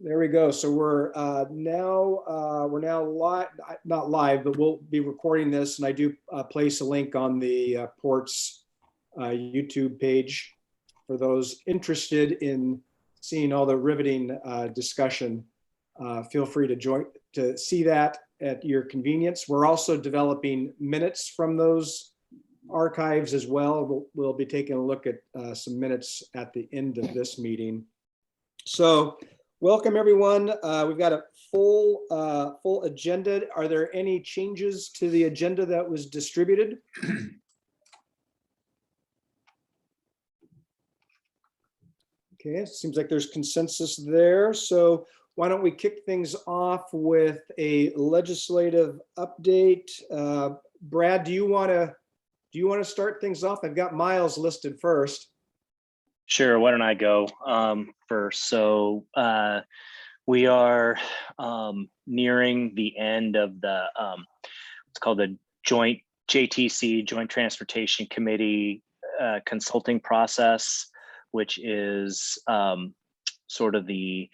There we go. So we're now live, not live, but we'll be recording this, and I do place a link on the Port's YouTube page for those interested in seeing all the riveting discussion. Feel free to join to see that at your convenience. We're also developing minutes from those archives as well. We'll be taking a look at some minutes at the end of this meeting. So welcome everyone. We've got a full agenda. Are there any changes to the agenda that was distributed? Okay, it seems like there's consensus there. So why don't we kick things off with a legislative update? Brad, do you want to start things off? I've got Miles listed first. Sure, why don't I go first? So we are nearing the end of the what's called the joint JTC, Joint Transportation Committee consulting process, which is sort of the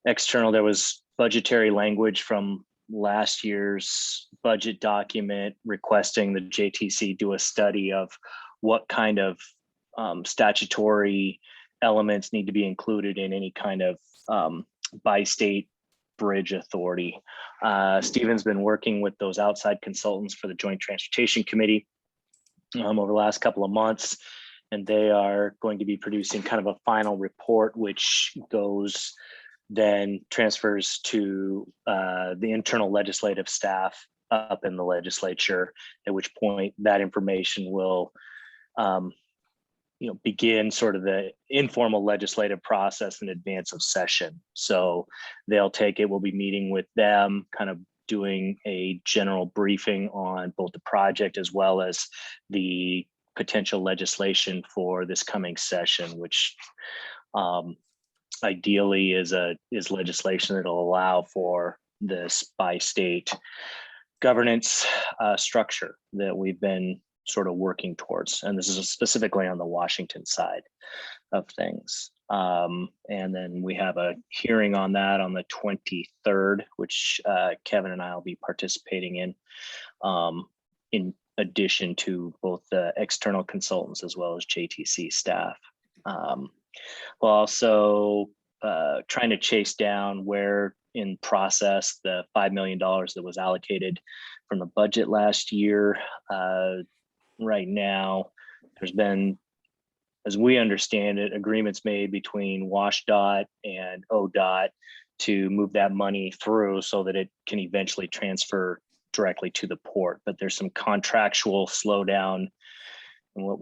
external. There was budgetary language from last year's budget document requesting the JTC do a study of what kind of statutory elements need to be included in any kind of bi-state bridge authority. Stephen's been working with those outside consultants for the Joint Transportation Committee over the last couple of months, and they are going to be producing kind of a final report, which then transfers to the internal legislative staff up in the legislature, at which point that information will begin sort of the informal legislative process in advance of session. So they'll take it, we'll be meeting with them, kind of doing a general briefing on both the project as well as the potential legislation for this coming session, which ideally is legislation that'll allow for this bi-state governance structure that we've been sort of working towards. And this is specifically on the Washington side of things. And then we have a hearing on that on the 23rd, which Kevin and I will be participating in addition to both the external consultants as well as JTC staff. We're also trying to chase down where in process the $5 million that was allocated from the budget last year. Right now, there's been, as we understand it, agreements made between WashDOT and ODOT to move that money through so that it can eventually transfer directly to the port. But there's some contractual slowdown in what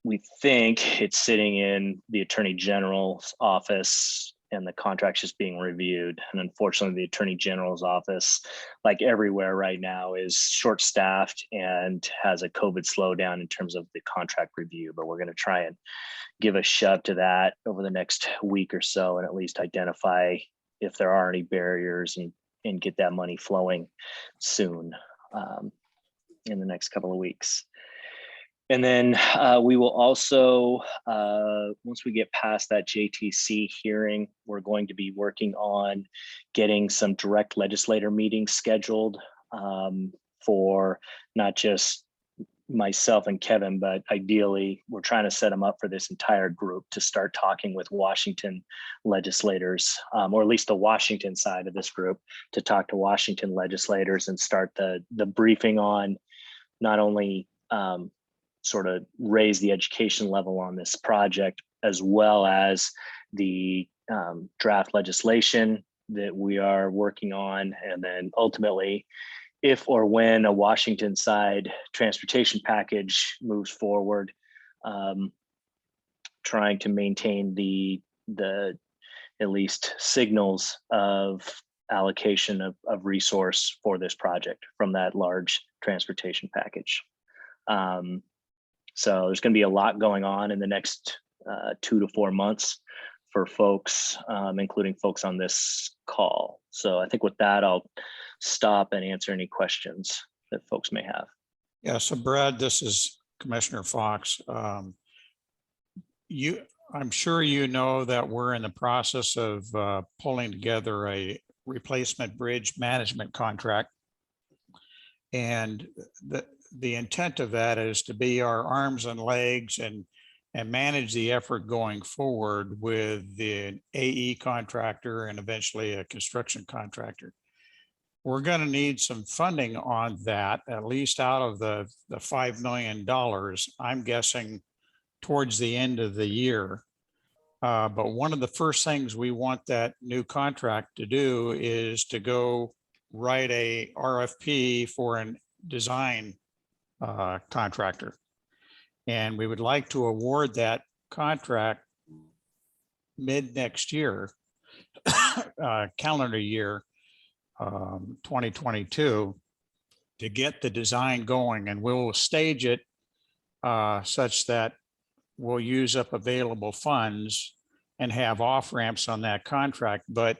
we think it's sitting in the Attorney General's office, and the contract's just being reviewed. And unfortunately, the Attorney General's office, like everywhere right now, is short-staffed and has a COVID slowdown in terms of the contract review. But we're going to try and give a shove to that over the next week or so, and at least identify if there are any barriers and get that money flowing soon in the next couple of weeks. And then we will also, once we get past that JTC hearing, we're going to be working on getting some direct legislator meetings scheduled for not just myself and Kevin, but ideally we're trying to set them up for this entire group to start talking with Washington legislators, or at least the Washington side of this group, to talk to Washington legislators and start the briefing on not only sort of raise the education level on this project, as well as the draft legislation that we are working on. And then ultimately, if or when a Washington side transportation package moves forward, trying to maintain the at least signals of allocation of resource for this project from that large transportation package. So there's going to be a lot going on in the next 2 to 4 months for folks, including folks on this call. So I think with that, I'll stop and answer any questions that folks may have. Yeah, so Brad, this is Commissioner Fox. I'm sure you know that we're in the process of pulling together a replacement bridge management contract. And the intent of that is to be our arms and legs and manage the effort going forward with the AE contractor and eventually a construction contractor. We're going to need some funding on that, at least out of the $5 million, I'm guessing towards the end of the year. But one of the first things we want that new contract to do is to go write a RFP for a design contractor. And we would like to award that contract mid next year, calendar year 2022, to get the design going. And we'll stage it such that we'll use up available funds and have off ramps on that contract. But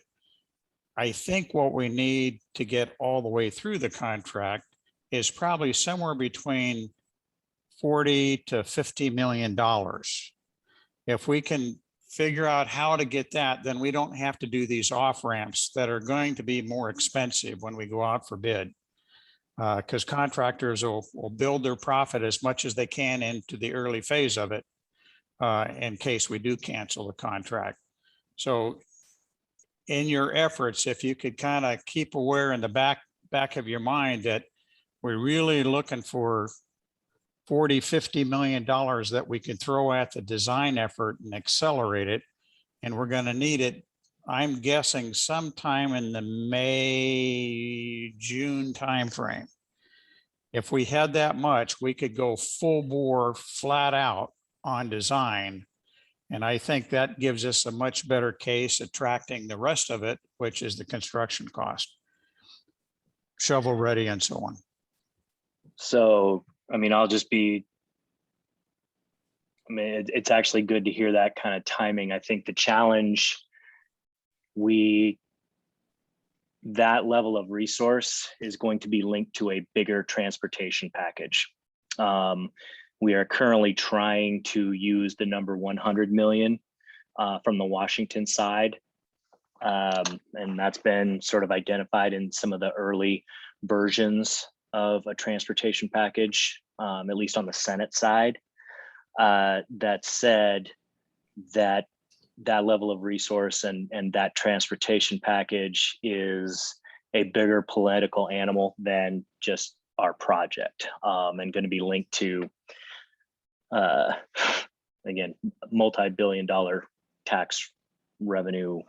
I think what we need to get all the way through the contract is probably somewhere between $40 to $50 million. If we can figure out how to get that, then we don't have to do these off ramps that are going to be more expensive when we go out for bid. Because contractors will build their profit as much as they can into the early phase of it in case we do cancel the contract. So in your efforts, if you could kind of keep aware in the back of your mind that we're really looking for $40–50 million that we can throw at the design effort and accelerate it. And we're going to need it, I'm guessing, sometime in the May–June timeframe. If we had that much, we could go full bore, flat out on design. And I think that gives us a much better case attracting the rest of it, which is the construction cost, shovel ready and so on. So, I mean, it's actually good to hear that kind of timing. I think the challenge, that level of resource is going to be linked to a bigger transportation package. We are currently trying to use the number 100 million from the Washington side. And that's been sort of identified in some of the early versions of a transportation package, at least on the Senate side. That said, that level of resource and that transportation package is a bigger political animal than just our project, and going to be linked to, again, multi-billion-dollar tax revenue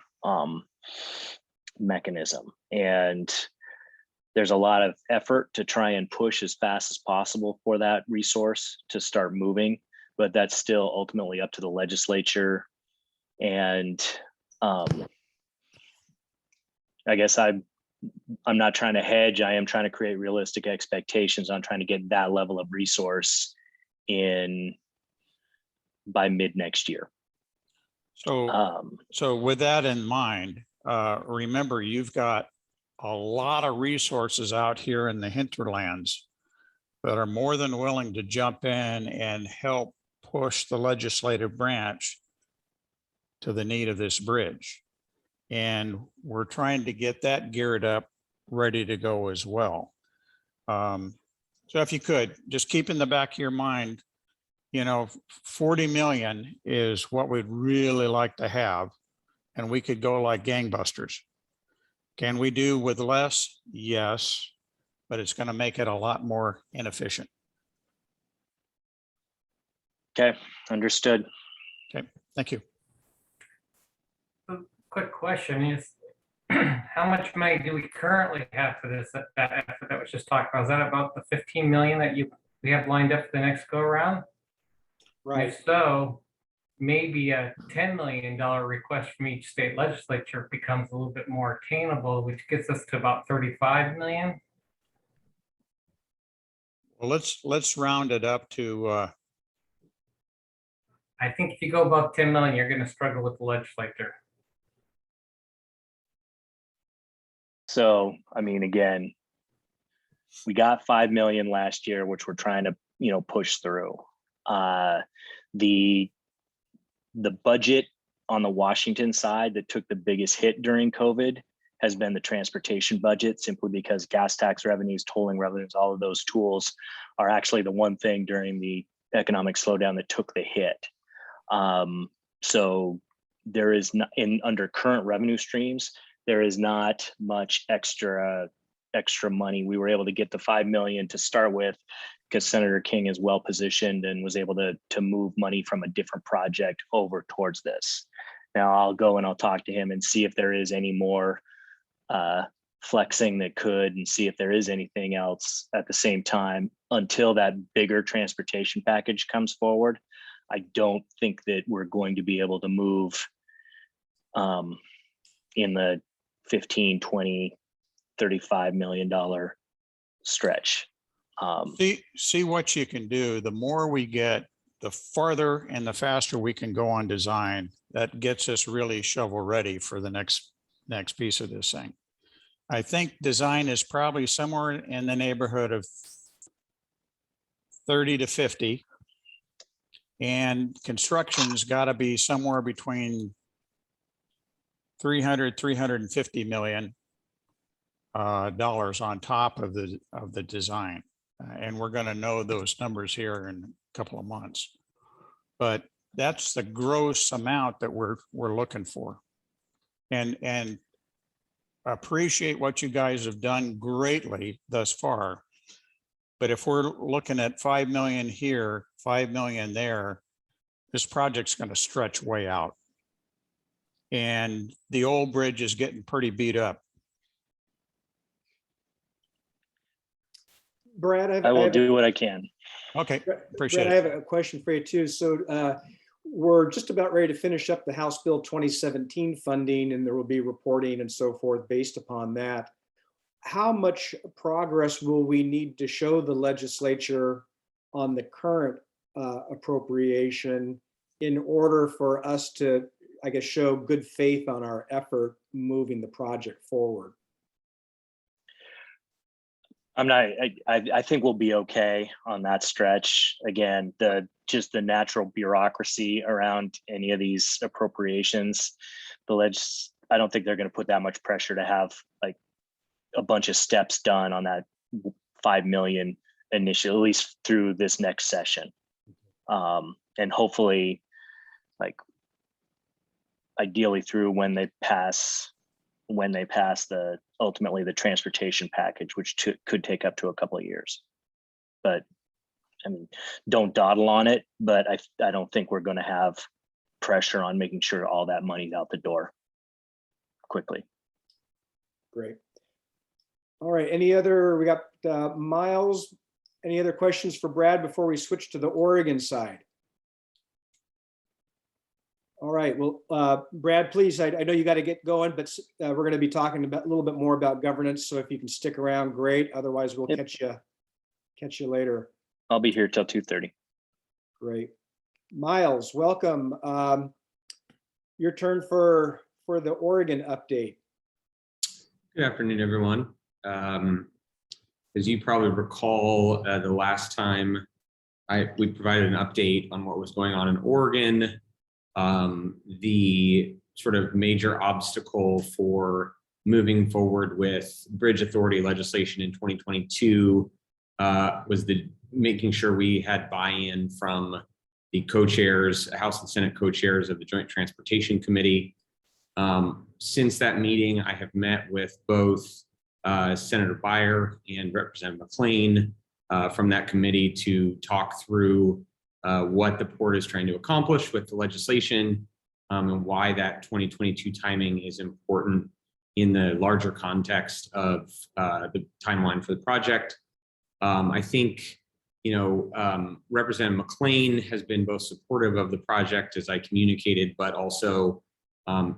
mechanism. And there's a lot of effort to try and push as fast as possible for that resource to start moving, but that's still ultimately up to the legislature. And I guess I'm not trying to hedge. I am trying to create realistic expectations on trying to get that level of resource in by mid next year. So with that in mind, remember, you've got a lot of resources out here in the hinterlands that are more than willing to jump in and help push the legislative branch to the need of this bridge. And we're trying to get that geared up, ready to go as well. So if you could, just keep in the back of your mind, 40 million is what we'd really like to have. And we could go like gangbusters. Can we do with less? Yes, but it's going to make it a lot more inefficient. Okay, understood. Okay, thank you. Quick question is, how much money do we currently have for this, that effort that was just talked about? Is that about the 15 million that we have lined up for the next go around? Right. If so, maybe a $10 million request from each state legislature becomes a little bit more attainable, which gets us to about 35 million. Well, let's round it up to I think if you go above 10 million, you're going to struggle with the legislature. So, I mean, again, we got 5 million last year, which we're trying to, push through. The the budget on the Washington side that took the biggest hit during COVID has been the transportation budget, simply because gas tax revenues, tolling revenues, all of those tools are actually the one thing during the economic slowdown that took the hit. So there is not, under current revenue streams, there is not much extra money. We were able to get the 5 million to start with because Senator King is well positioned and was able to move money from a different project over towards this. Now I'll go and I'll talk to him and see if there is any more flexing that could, and see if there is anything else at the same time until that bigger transportation package comes forward. I don't think that we're going to be able to move in the 15, 20, $35 million stretch. See what you can do. The more we get, the farther and the faster we can go on design. That gets us really shovel ready for the next piece of this thing. I think design is probably somewhere in the neighborhood of 30 to 50. And construction's got to be somewhere between 350 million dollars on top of the design. And we're going to know those numbers here in a couple of months. But that's the gross amount that we're looking for. And appreciate what you guys have done greatly thus far. But if we're looking at 5 million here, 5 million there, this project's going to stretch way out. And the old bridge is getting pretty beat up. Brad, I will do what I can. Okay, appreciate Brad, I it. have a question for you too. So we're just about ready to finish up the House Bill 2017 funding, and there will be reporting and so forth based upon that. How much progress will we need to show the legislature on the current appropriation in order for us to, I guess, show good faith on our effort moving the project forward? I think we'll be okay on that stretch. Again, just the natural bureaucracy around any of these appropriations, I don't think they're going to put that much pressure to have like a bunch of steps done on that 5 million initially, at least through this next session. And hopefully, like ideally through when they pass ultimately the transportation package, which could take up to a couple of years. But I mean, don't dawdle on it, but I don't think we're going to have pressure on making sure all that money's out the door quickly. Great. All right, we got Miles, any other questions for Brad before we switch to the Oregon side? All right, well, Brad, please, I know you got to get going, but we're going to be talking about a little bit more about governance. So if you can stick around, great. Otherwise, we'll catch you later. I'll be here till 2:30. Great. Miles, welcome. Your turn for the Oregon update. Good afternoon, everyone. As you probably recall, the last time we provided an update on what was going on in Oregon. The sort of major obstacle for moving forward with Bridge Authority legislation in 2022 was making sure we had buy-in from the co-chairs, House and Senate co-chairs of the Joint Transportation Committee. Since that meeting, I have met with both Senator Beyer and Representative McLean from that committee to talk through what the port is trying to accomplish with the legislation and why that 2022 timing is important in the larger context of the timeline for the project. I think, Representative McLean has been both supportive of the project as I communicated, but also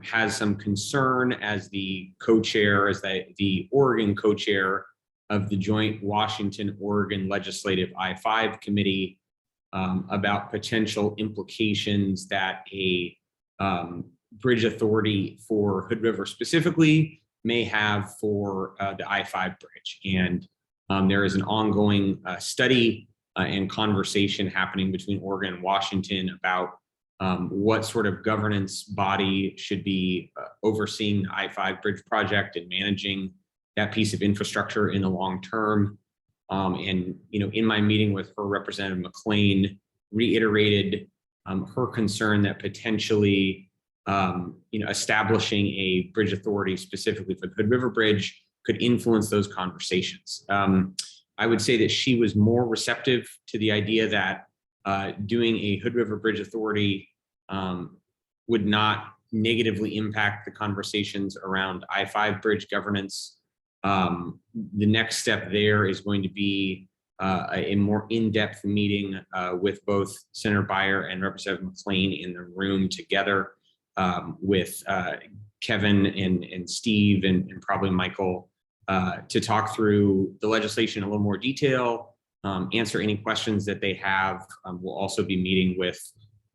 has some concern as the co-chair, as the Oregon co-chair of the joint Washington-Oregon Legislative I-5 Committee about potential implications that a bridge authority for Hood River specifically may have for the I-5 bridge. And there is an ongoing study and conversation happening between Oregon and Washington about what sort of governance body should be overseeing the I-5 bridge project and managing that piece of infrastructure in the long term. And, in my meeting with her, Representative McLean reiterated her concern that potentially, establishing a bridge authority specifically for the Hood River Bridge could influence those conversations. I would say that she was more receptive to the idea that doing a Hood River Bridge Authority would not negatively impact the conversations around I-5 bridge governance. The next step there is going to be a more in-depth meeting with both Senator Beyer and Representative McLean in the room together with Kevin and Steve and probably Michael to talk through the legislation in a little more detail, answer any questions that they have. We'll also be meeting with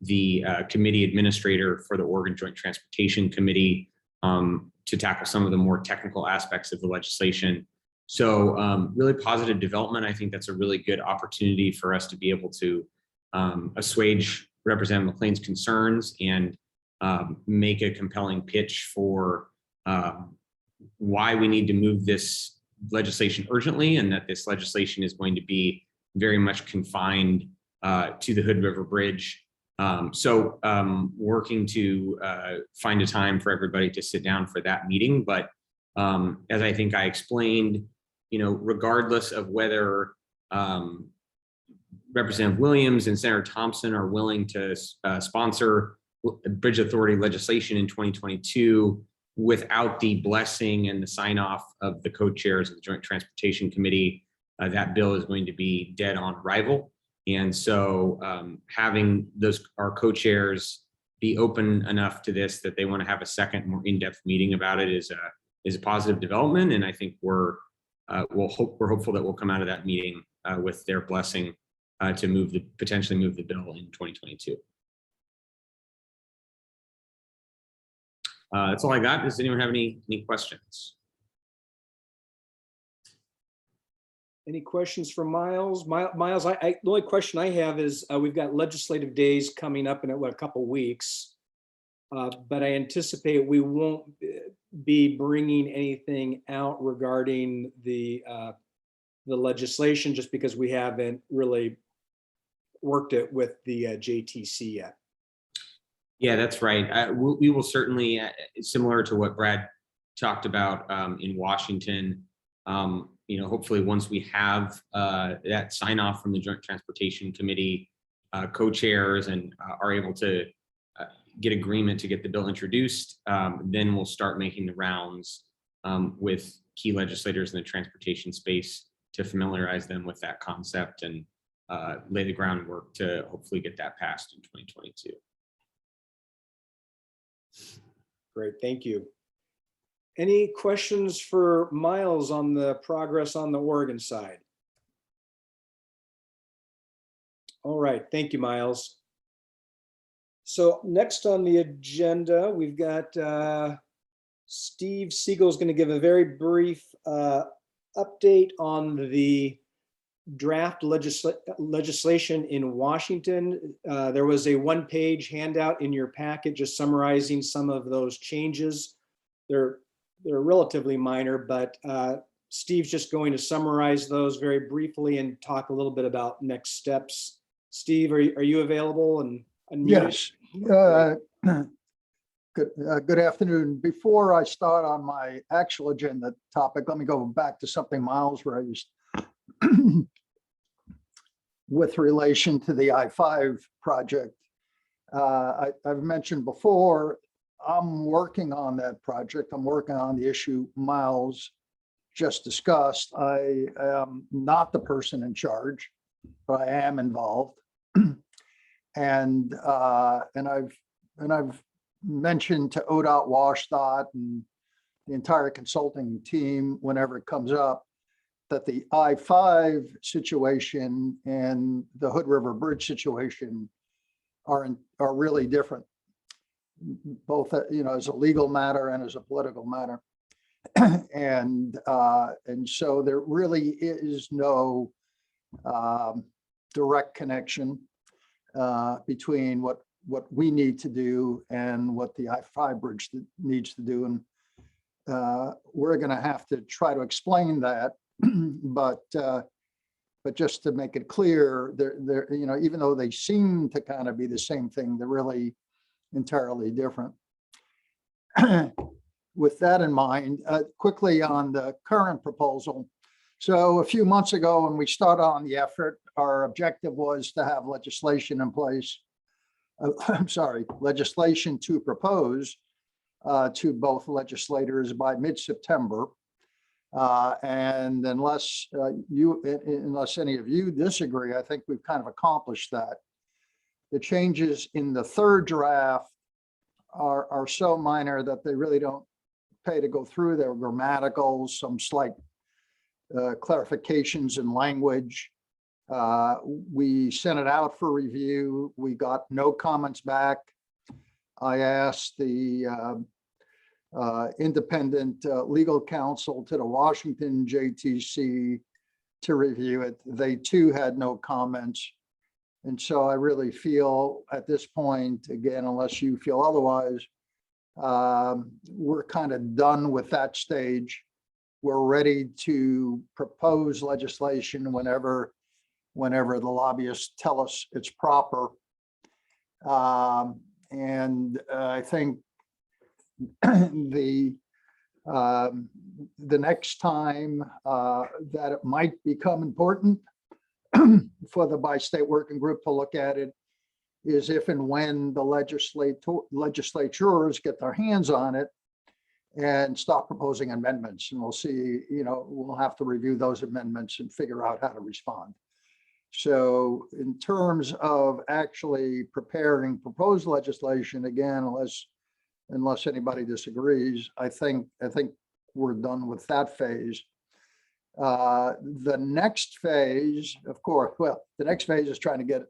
the committee administrator for the Oregon Joint Transportation Committee to tackle some of the more technical aspects of the legislation. So really positive development. I think that's a really good opportunity for us to be able to assuage Representative McLean's concerns and make a compelling pitch for why we need to move this legislation urgently, and that this legislation is going to be very much confined to the Hood River Bridge. Working to find a time for everybody to sit down for that meeting. But as I think I explained, regardless of whether Representative Williams and Senator Thompson are willing to sponsor Bridge Authority legislation in 2022, without the blessing and the sign off of the co-chairs of the Joint Transportation Committee, that bill is going to be dead on arrival. And so having our co-chairs be open enough to this that they want to have a second, more in-depth meeting about it is a positive development. And I think we're hopeful that we'll come out of that meeting with their blessing to potentially move the bill in 2022. That's all I got. Does anyone have any questions? Any questions for Miles? Miles, the only question I have is we've got legislative days coming up in a couple weeks, but I anticipate we won't be bringing anything out regarding the legislation, just because we haven't really worked it with the JTC yet. Yeah, that's right. We will certainly, similar to what Brad talked about in Washington, hopefully once we have that sign off from the Joint Transportation Committee co-chairs and are able to get agreement to get the bill introduced, then we'll start making the rounds with key legislators in the transportation space to familiarize them with that concept and lay the groundwork to hopefully get that passed in 2022. Great, thank you. Any questions for Miles on the progress on the Oregon side? All right, thank you, Miles. So next on the agenda, we've got Steve Siegel is going to give a very brief update on the draft legislation in Washington. There was a one-page handout in your packet just summarizing some of those changes. They're relatively minor, but Steve's just going to summarize those very briefly and talk a little bit about next steps. Steve, are you available and unmuted? Yes. Good afternoon. Before I start on my actual agenda topic, let me go back to something Miles raised with relation to the I-5 project. I've mentioned before, I'm working on that project. I'm working on the issue Miles just discussed. I am not the person in charge, but I am involved. And I've mentioned to ODOT, WashDOT, and the entire consulting team whenever it comes up that the I-5 situation and the Hood River Bridge situation are really different, both as a legal matter and as a political matter. And so there really is no direct connection between what what we need to do and what the I-5 bridge needs to do. And we're going to have to try to explain that, but just to make it clear, they're even though they seem to kind of be the same thing, they're really entirely different. With that in mind, quickly on the current proposal. So a few months ago, when we started on the effort, our objective was to have legislation in place. Legislation to propose to both legislators by mid-September. And unless any of you disagree, I think we've kind of accomplished that. The changes in the third draft are so minor that they really don't pay to go through. They're grammatical, some slight clarifications in language. We sent it out for review. We got no comments back. I asked the independent legal counsel to the Washington JTC to review it. They too had no comments. And so I really feel at this point, again, unless you feel otherwise, we're kind of done with that stage. We're ready to propose legislation whenever the lobbyists tell us it's proper. And I think the next time that it might become important for the bi-state working group to look at it is if and when the legislatures get their hands on it and start proposing amendments. And we'll see, we'll have to review those amendments and figure out how to respond. So in terms of actually preparing proposed legislation, again, unless anybody disagrees, I think we're done with that phase. The next phase, of course, the next phase is trying to get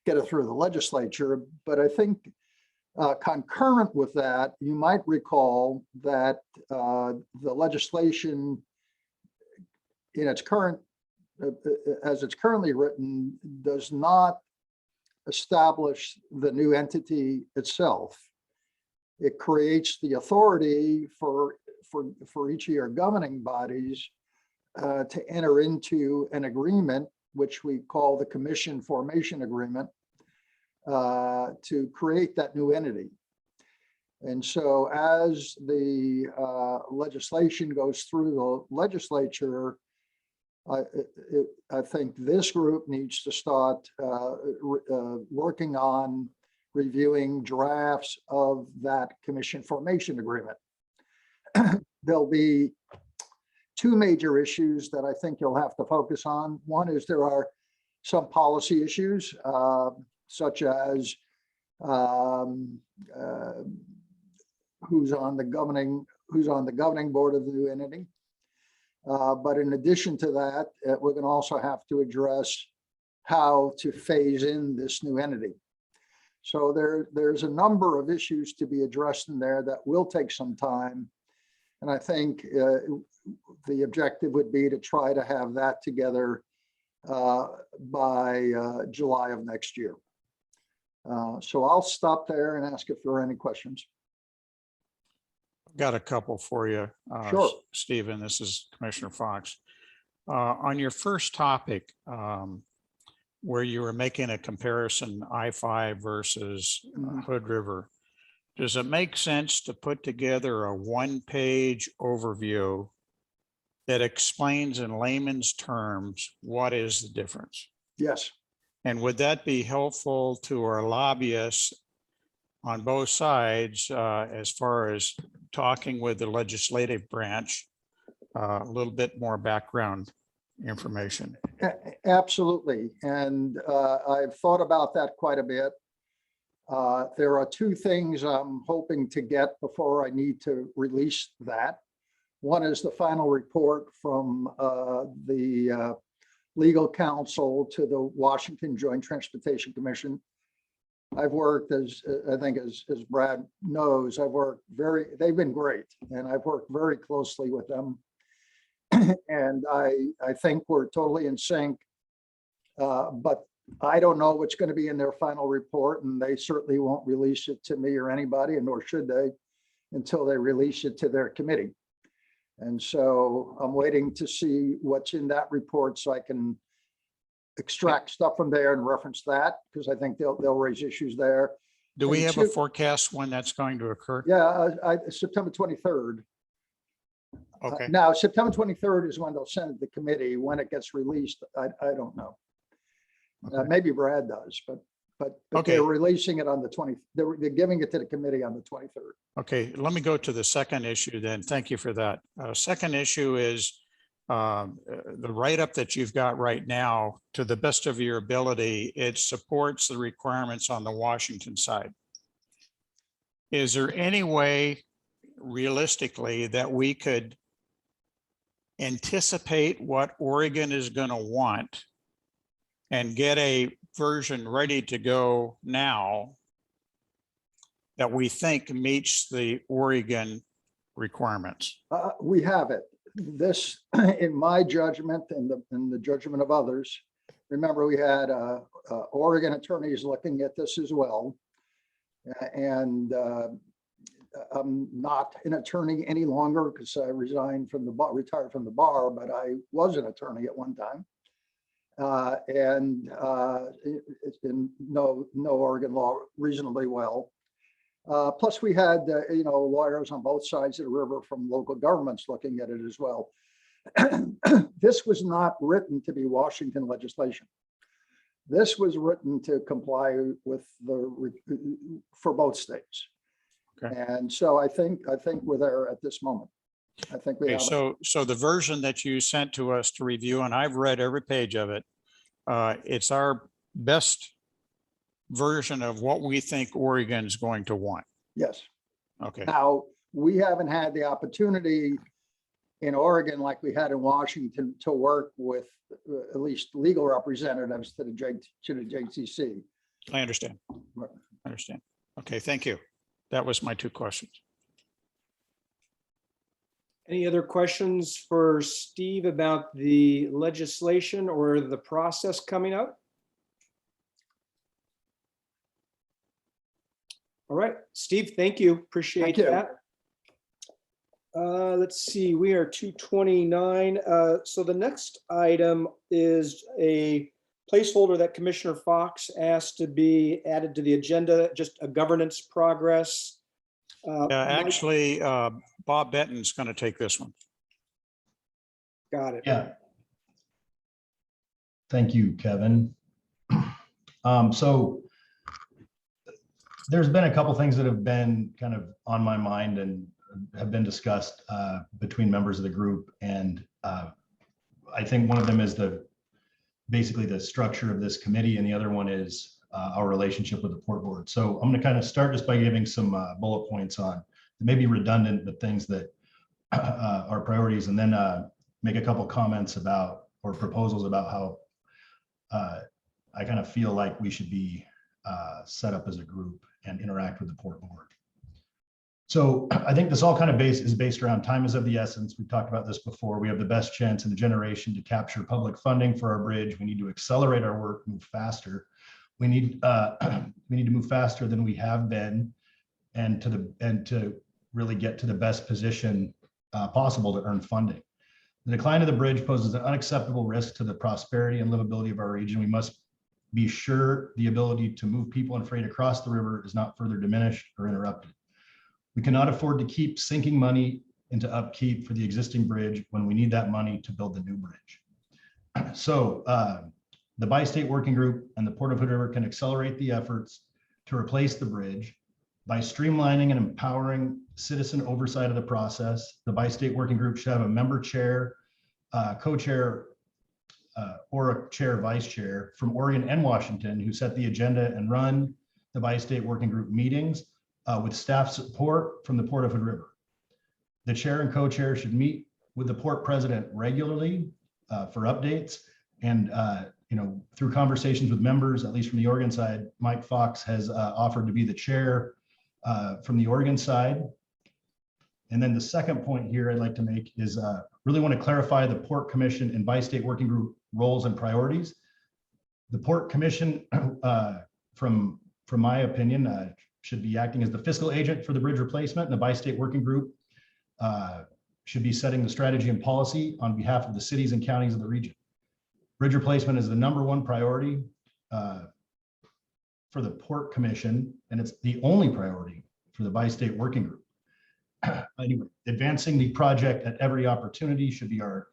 it through the legislature. But I think concurrent with that, you might recall that the legislation in its current, as it's currently written, does not establish the new entity itself. It creates the authority for each of your governing bodies to enter into an agreement, which we call the Commission Formation Agreement, to create that new entity. And so as the legislation goes through the legislature, I think this group needs to start working on reviewing drafts of that Commission Formation Agreement. There'll be two major issues that I think you'll have to focus on. One is there are some policy issues, such as who's on the governing board of the new entity. But in addition to that, we're going to also have to address how to phase in this new entity. So there's a number of issues to be addressed in there that will take some time. And I think the objective would be to try to have that together by July of next year. So I'll stop there and ask if there are any questions. Got a couple for you, Sure. Stephen. This is Commissioner Fox. On your first topic, where you were making a comparison I-5 versus Hood River, does it make sense to put together a one-page overview that explains in layman's terms what is the difference? Yes. And would that be helpful to our lobbyists on both sides as far as talking with the legislative branch, a little bit more background information? Absolutely. And I've thought about that quite a bit. There are two things I'm hoping to get before I need to release that. One is the final report from the legal counsel to the Washington Joint Transportation Commission. I've worked, as I think as Brad knows, they've been great, and I've worked very closely with them. And I think we're totally in sync. But I don't know what's going to be in their final report, and they certainly won't release it to me or anybody, and nor should they, until they release it to their committee. And so I'm waiting to see what's in that report so I can extract stuff from there and reference that, because I think they'll raise issues there. Do we And have a two- forecast when that's going to occur? Yeah, September 23rd. Okay, Now, September 23rd is when they'll send it to the committee. When it gets released, I don't know. Okay. Maybe Brad does, but Okay. they're releasing it on the 20th. They're giving it to the committee on the 23rd. okay, let me go to the second issue then. Thank you for that. Second issue is the write-up that you've got right now, to the best of your ability, it supports the requirements on the Washington side. Is there any way realistically that we could anticipate what Oregon is going to want and get a version ready to go now that we think meets the Oregon requirements? We have it. This, in my judgment and the judgment of others, remember we had Oregon attorneys looking at this as well. And I'm not an attorney any longer because I resigned from the bar, retired from the bar, but I was an attorney at one time. It's been know Oregon law reasonably well. Plus we had, lawyers on both sides of the river from local governments looking at it as well. This was not written to be Washington legislation. This was written to comply with for both states. Okay. And so I think we're there at this moment. I think we Okay, have. so the version that you sent to us to review, and I've read every page of it, it's our best version of what we think Oregon's going to want. Yes. Okay, Now, we haven't had the opportunity in Oregon like we had in Washington to work with at least legal representatives to the JCC. I understand. I understand. Okay, thank you. That was my two questions. Any other questions for Steve about the legislation or the process coming up? All right, Steve, thank you. Appreciate Thank you. that. Let's see, we are 2:29. So the next item is a placeholder that Commissioner Fox asked to be added to the agenda, just a governance progress. Mike, Actually, Bob Benton's going to take this one. got it. Yeah. Thank you, Kevin. So there's been a couple things that have been kind of on my mind and have been discussed between members of the group. And I think one of them is basically the structure of this committee, and the other one is our relationship with the Port Board. So I'm going to kind of start just by giving some bullet points on maybe redundant, but things that are priorities, and then make a couple comments about or proposals about how I kind of feel like we should be set up as a group and interact with the Port Board. So I think this all kind of is based around time is of the essence. We've talked about this before. We have the best chance in the generation to capture public funding for our bridge. We need to accelerate our work, move faster. We need to move faster than we have been, and to really get to the best position possible to earn funding. The decline of the bridge poses an unacceptable risk to the prosperity and livability of our region. We must be sure the ability to move people and freight across the river is not further diminished or interrupted. We cannot afford to keep sinking money into upkeep for the existing bridge when we need that money to build the new bridge. So the Bi-State Working Group and the Port of Hood River can accelerate the efforts to replace the bridge by streamlining and empowering citizen oversight of the process. The Bi-State Working Group should have a member chair, co-chair, or a chair, vice chair from Oregon and Washington who set the agenda and run the Bi-State Working Group meetings with staff support from the Port of Hood River. The chair and co-chair should meet with the port president regularly for updates. And through conversations with members, at least from the Oregon side, Mike Fox has offered to be the chair from the Oregon side. And then the second point here I'd like to make is really want to clarify the Port Commission and Bi-State Working Group roles and priorities. The Port Commission, from my opinion, should be acting as the fiscal agent for the bridge replacement, and the bi-state working group should be setting the strategy and policy on behalf of the cities and counties of the region. Bridge replacement is the #1 priority for the Port Commission, and it's the only priority for the bi-state working group. Anyway, advancing the project at every opportunity should be our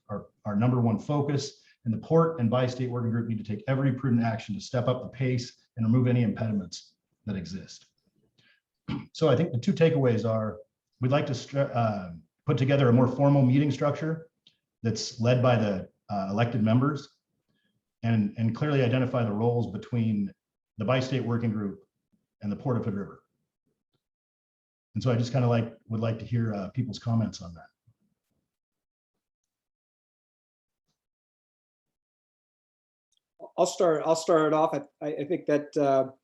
#1 focus, and the Port and bi-state working group need to take every prudent action to step up the pace and remove any impediments that exist. So I think the 2 takeaways are, we'd like to put together a more formal meeting structure that's led by the elected members, and clearly identify the roles between the bi-state working group and the Port of Hood River. And so I just kind of would like to hear people's comments on that. I'll start it off. I think that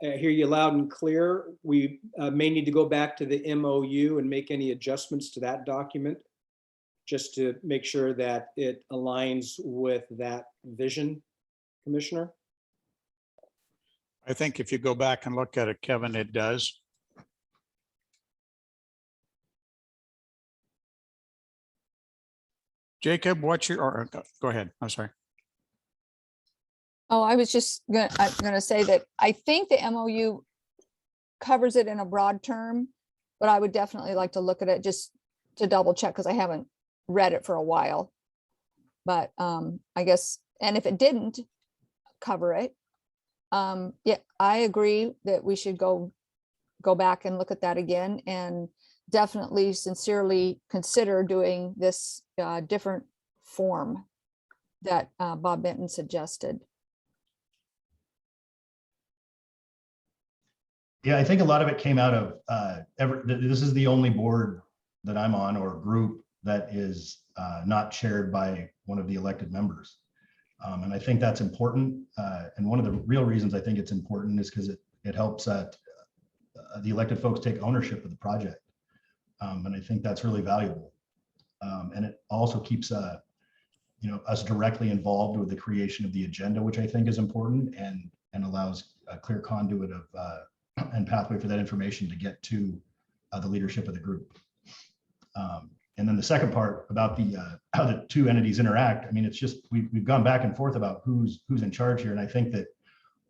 I hear you loud and clear. We may need to go back to the MOU and make any adjustments to that document, just to make sure that it aligns with that vision, Commissioner. I think if you go back and look at it, Kevin, it does. Jacob, go ahead. I'm sorry. Oh, I was just gonna say that I think the MOU covers it in a broad term, but I would definitely like to look at it just to double check, because I haven't read it for a while. But I guess, and if it didn't cover it, yeah, I agree that we should go back and look at that again, and definitely sincerely consider doing this different form that Bob Benton suggested. Yeah, I think a lot of it came out of this is the only board that I'm on, or group, that is not chaired by one of the elected members. And I think that's important. And one of the real reasons I think it's important is because it helps the elected folks take ownership of the project. And I think that's really valuable. And it also keeps us directly involved with the creation of the agenda, which I think is important, and allows a clear conduit of and pathway for that information to get to the leadership of the group. And then the second part about how the 2 entities interact, I mean, it's just we've gone back and forth about who's in charge here, and I think that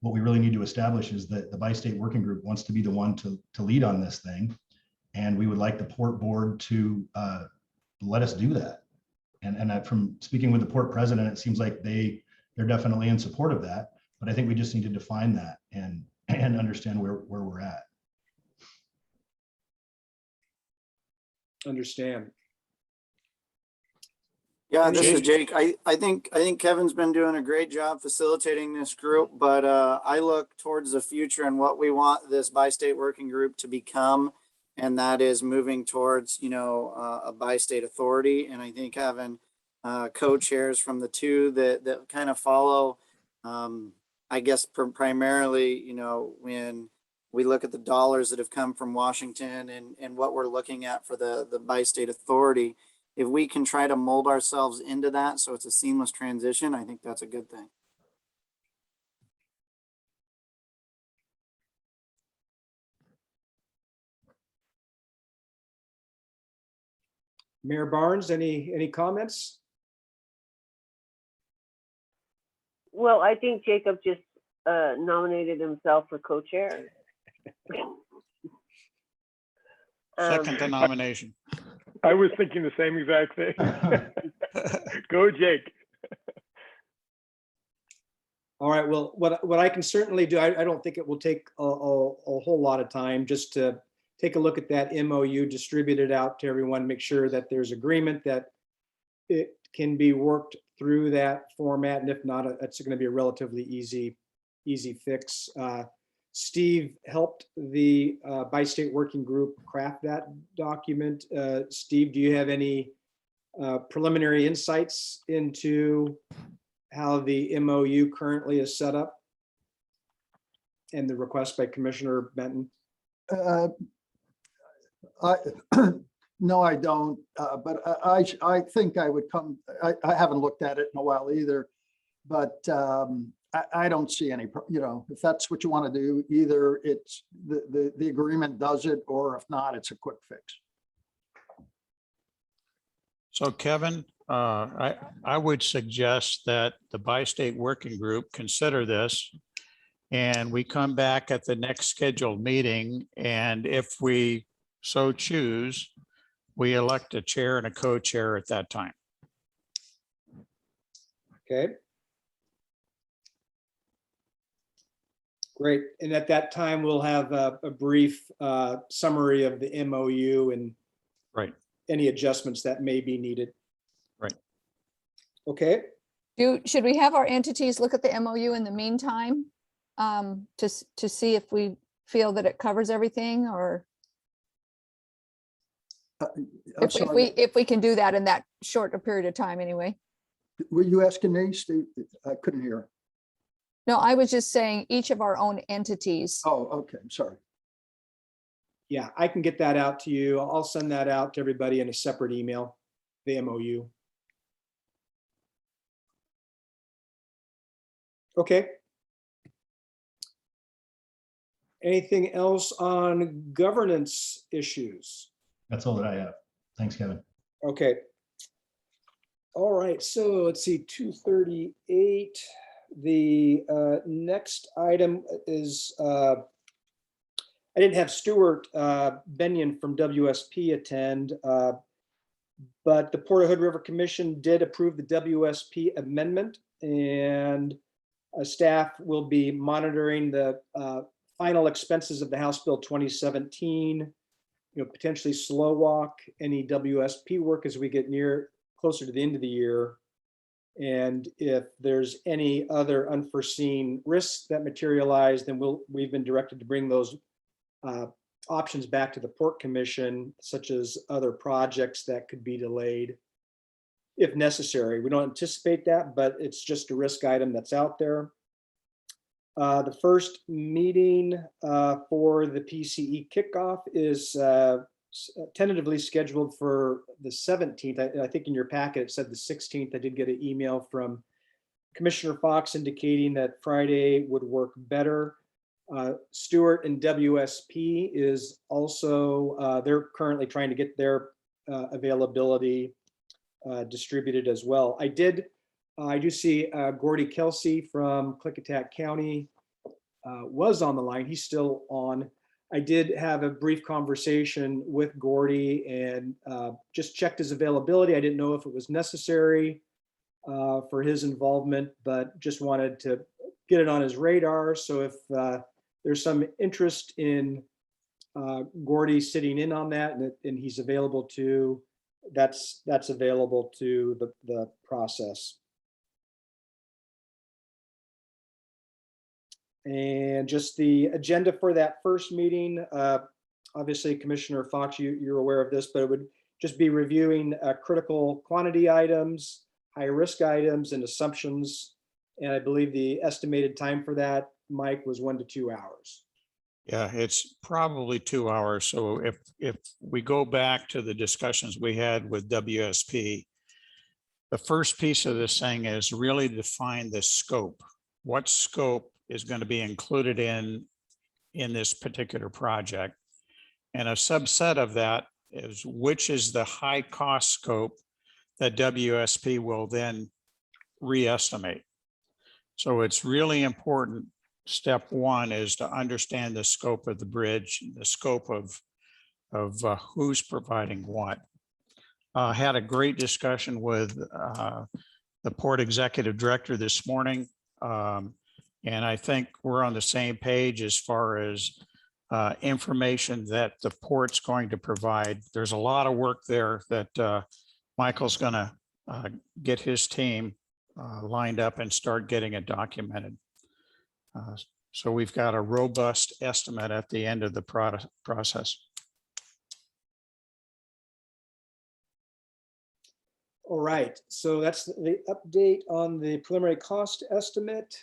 what we really need to establish is that the bi-state working group wants to be the one to lead on this thing, and we would like the Port Board to let us do that. And from speaking with the Port President, it seems like they're definitely in support of that, but I think we just need to define that and understand where we're at. Understand. Yeah, this is Jake. I think Kevin's been doing a great job facilitating this group, but I look towards the future and what we want this bi-state working group to become, and that is moving towards, a bi-state authority. And I think having co-chairs from the 2 that kind of follow, I guess primarily, when we look at the dollars that have come from Washington and what we're looking at for the bi-state authority, if we can try to mold ourselves into that so it's a seamless transition, I think that's a good thing. Mayor Barnes, any comments? Well, I think Jacob just nominated himself for co-chair. Second the nomination. I was thinking the same exact thing. Go, Jake. All right. Well, what I can certainly do, I don't think it will take a whole lot of time, just to take a look at that MOU, distribute it out to everyone, make sure that there's agreement that it can be worked through that format. And if not, it's going to be a relatively easy fix. Steve helped the bi-state working group craft that document. Steve, do you have any preliminary insights into how the MOU currently is set up and the request by Commissioner Benton? No, I don't. But I think I would come. I haven't looked at it in a while either. But I don't see any, if that's what you want to do, either it's the agreement does it, or if not, it's a quick fix. So Kevin, I would suggest that the bi-state working group consider this, and we come back at the next scheduled meeting, and if we so choose, we elect a chair and a co-chair at that time. Okay. Great. And at that time, we'll have a brief summary of the MOU and Right. any adjustments that may be needed. Right. Okay. Should we have our entities look at the MOU in the meantime? To see if we feel that it covers everything, or if we can do that in that short a period of time anyway. Were you asking me, Steve? I couldn't hear. No, I was just saying each of our own entities. Oh, okay, I'm sorry. Yeah, I can get that out to you. I'll send that out to everybody in a separate email, the MOU. Okay. Anything else on governance issues? That's all that I have. Thanks, Kevin. Okay. All right, so let's see, 2:38. The next item is, I didn't have Stuart Benyon from WSP attend, but the Port Hood River Commission did approve the WSP amendment, and staff will be monitoring the final expenses of the House Bill 2017, potentially slow walk any WSP work as we get closer to the end of the year. And if there's any other unforeseen risks that materialize, then we've been directed to bring those options back to the Port Commission, such as other projects that could be delayed if necessary. We don't anticipate that, but it's just a risk item that's out there. The first meeting for the PCE kickoff is tentatively scheduled for the 17th. I think in your packet it said the 16th. I did get an email from Commissioner Fox indicating that Friday would work better. Stewart and WSP is also, they're currently trying to get their availability distributed as well. I do see Gordy Kelsey from Klickitat County was on the line. He's still on. I did have a brief conversation with Gordy and just checked his availability. I didn't know if it was necessary for his involvement, but just wanted to get it on his radar. So if there's some interest in Gordy sitting in on that and he's available to, that's available to the process. And just the agenda for that first meeting, obviously Commissioner Fox, you're aware of this, but it would just be reviewing critical quantity items, high risk items and assumptions. And I believe the estimated time for that, Mike, was 1 to 2 hours. Yeah, it's probably 2 hours. So if we go back to the discussions we had with WSP, the first piece of this thing is really define the scope. What scope is going to be included in this particular project? And a subset of that is which is the high cost scope that WSP will then re-estimate. So it's really important. Step one is to understand the scope of the bridge, the scope of who's providing what. Had a great discussion with the Port Executive Director this morning. And I think we're on the same page as far as information that the port's going to provide. There's a lot of work there that Michael's going to get his team lined up and start getting it documented. So we've got a robust estimate at the end of the process. All right, so that's the update on the preliminary cost estimate.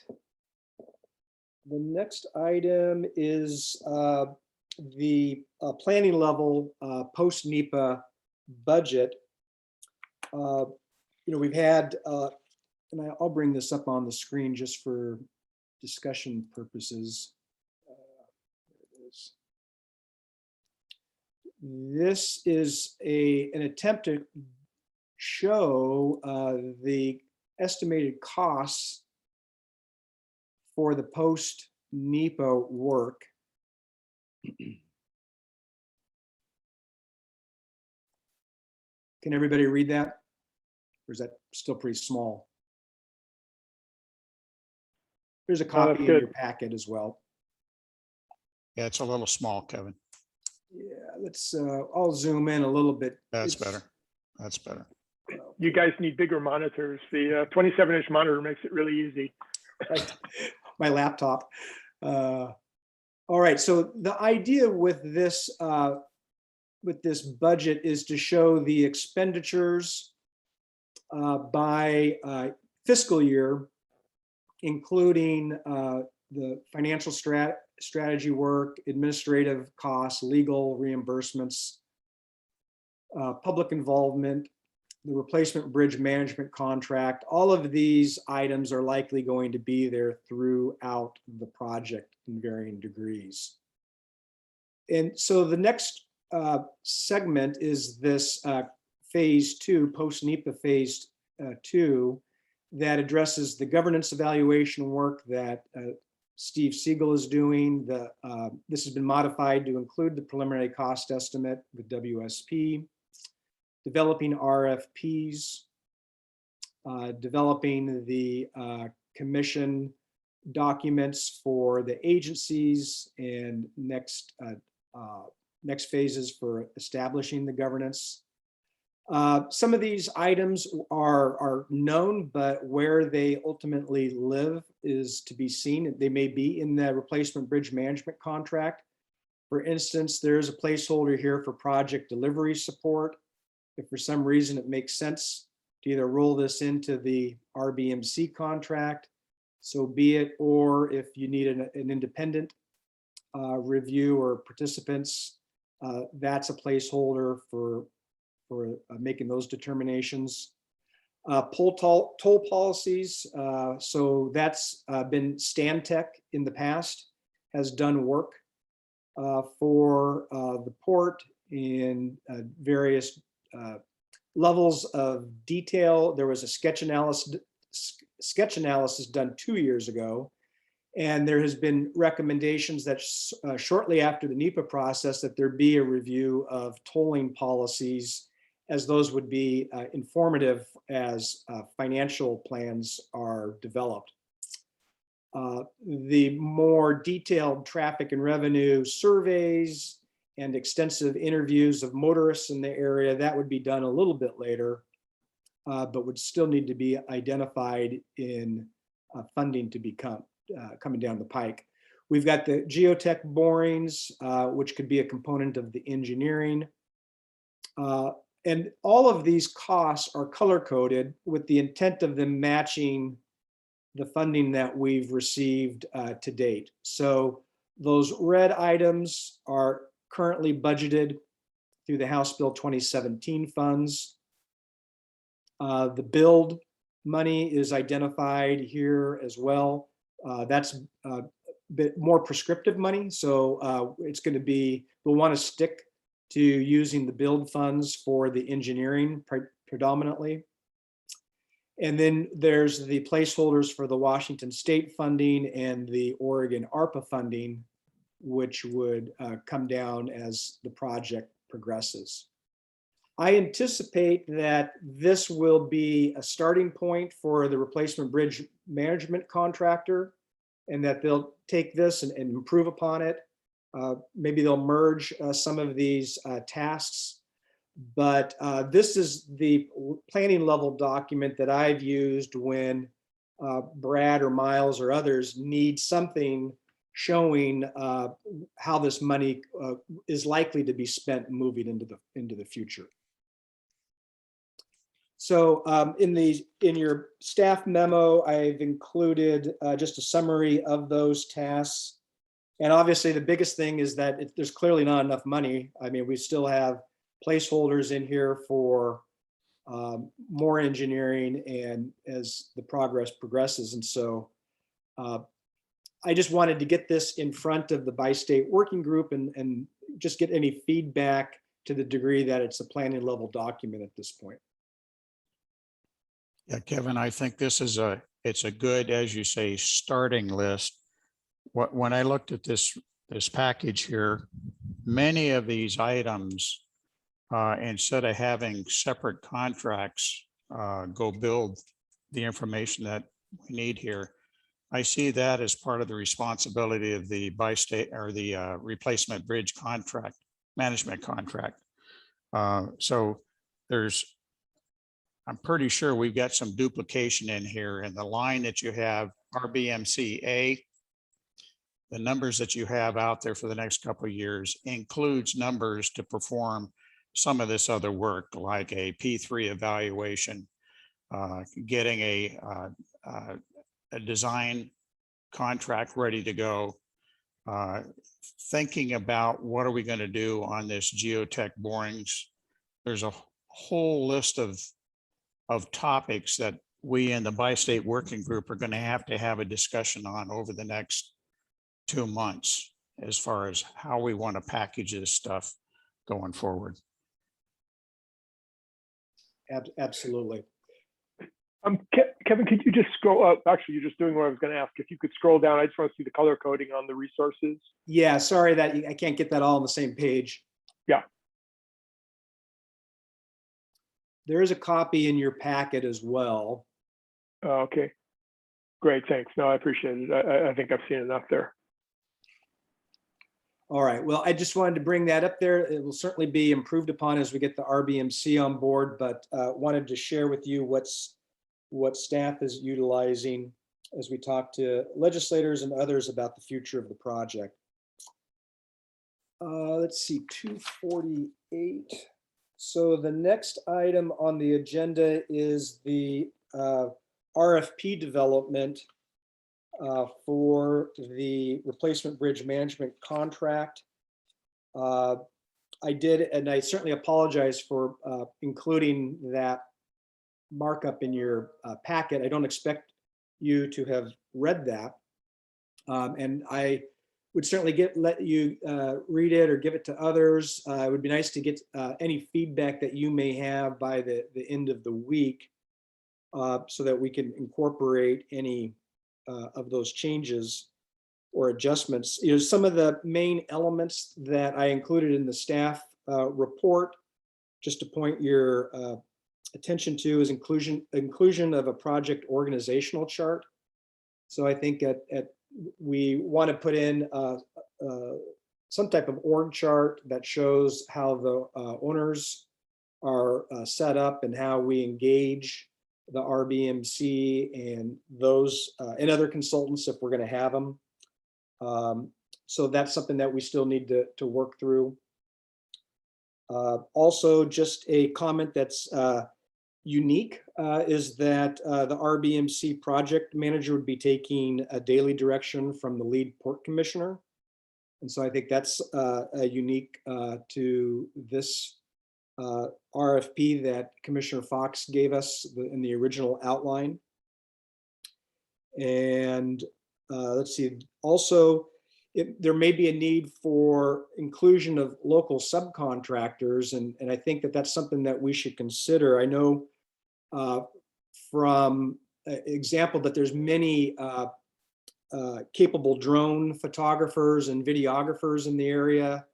The next item is the planning level post-Nepa budget. We've had, and I'll bring this up on the screen just for discussion purposes. There it is. This is an attempt to show the estimated costs for the post-NEPA work. Can everybody read that? Or is that still pretty small? There's a copy in good. your packet as well. Yeah, it's a little small, Kevin. Yeah, let's, I'll zoom in a little bit. That's It's- better. That's better. You guys need bigger monitors. The 27-inch monitor makes it really easy. Right. My laptop. All right, so the idea with this budget is to show the expenditures by fiscal year, including the financial strategy work, administrative costs, legal reimbursements, public involvement, the replacement bridge management contract. All of these items are likely going to be there throughout the project in varying degrees. And so the next segment is this phase 2, post-NEPA phase 2, that addresses the governance evaluation work that Steve Siegel is doing. This has been modified to include the preliminary cost estimate with WSP, developing RFPs, developing the commission documents for the agencies, and next phases for establishing the governance. Some of these items are known, but where they ultimately live is to be seen. They may be in the replacement bridge management contract. For instance, there's a placeholder here for project delivery support. If for some reason it makes sense to either roll this into the RBMC contract, so be it, or if you need an independent review or participants, that's a placeholder for making those determinations. Toll policies, so that's been Stantec in the past, has done work for the port in various levels of detail. There was a sketch analysis done 2 years ago, and there has been recommendations that shortly after the NEPA process that there be a review of tolling policies, as those would be informative as financial plans are developed. The more detailed traffic and revenue surveys and extensive interviews of motorists in the area, that would be done a little bit later, but would still need to be identified in funding to become coming down the pike. We've got the geotech borings, which could be a component of the engineering. And all of these costs are color coded with the intent of them matching the funding that we've received to date. So those red items are currently budgeted through the House Bill 2017 funds. The build money is identified here as well. That's a bit more prescriptive money. So it's going to be, we'll want to stick to using the build funds for the engineering predominantly. And then there's the placeholders for the Washington State funding and the Oregon ARPA funding, which would come down as the project progresses. I anticipate that this will be a starting point for the replacement bridge management contractor, and that they'll take this and improve upon it. Maybe they'll merge some of these tasks, but this is the planning level document that I've used when Brad or Miles or others need something showing how this money is likely to be spent moving into the future. So in your staff memo, I've included just a summary of those tasks. And obviously the biggest thing is that there's clearly not enough money. I mean, we still have placeholders in here for more engineering and as the progress progresses. And so I just wanted to get this in front of the bi-state working group and just get any feedback to the degree that it's a planning level document at this point. Yeah, Kevin, I think this is it's a good, as you say, starting list. When I looked at this package here, many of these items, instead of having separate contracts, go build the information that we need here. I see that as part of the responsibility of the bi-state or the replacement bridge contract, management contract. So I'm pretty sure we've got some duplication in here, and the line that you have RBMCA, the numbers that you have out there for the next couple of years includes numbers to perform some of this other work, like a P3 evaluation, getting a design contract ready to go, thinking about what are we going to do on this geotech borings. There's a whole list of topics that we in the bi-state working group are going to have a discussion on over the next 2 months as far as how we want to package this stuff going forward. Absolutely. Kevin, could you just scroll up? Actually, you're just doing what I was going to ask. If you could scroll down, I just want to see the color coding on the resources. Yeah, sorry that I can't get that all on the same page. Yeah. There is a copy in your packet as well. Okay, great, thanks. No, I appreciate it. I think I've seen enough there. All right, well, I just wanted to bring that up there. It will certainly be improved upon as we get the RBMC on board, but wanted to share with you what staff is utilizing as we talk to legislators and others about the future of the project. Let's see, 248. So the next item on the agenda is the RFP development for the replacement bridge management contract. I did, and I certainly apologize for including that markup in your packet. I don't expect you to have read that. And I would certainly let you read it or give it to others. It would be nice to get any feedback that you may have by the end of the week so that we can incorporate any of those changes or adjustments. You know, some of the main elements that I included in the staff report, just to point your attention to, is inclusion of a project organizational chart. So I think we want to put in some type of org chart that shows how the owners are set up and how we engage the RBMC and those and other consultants if we're going to have them. So that's something that we still need to work through. Also, just a comment that's unique is that the RBMC project manager would be taking a daily direction from the lead port commissioner. And so I think that's unique to this RFP that Commissioner Fox gave us in the original outline. And let's see, also, there may be a need for inclusion of local subcontractors. And I think that that's something that we should consider. I know from example that there's many capable drone photographers and videographers in the area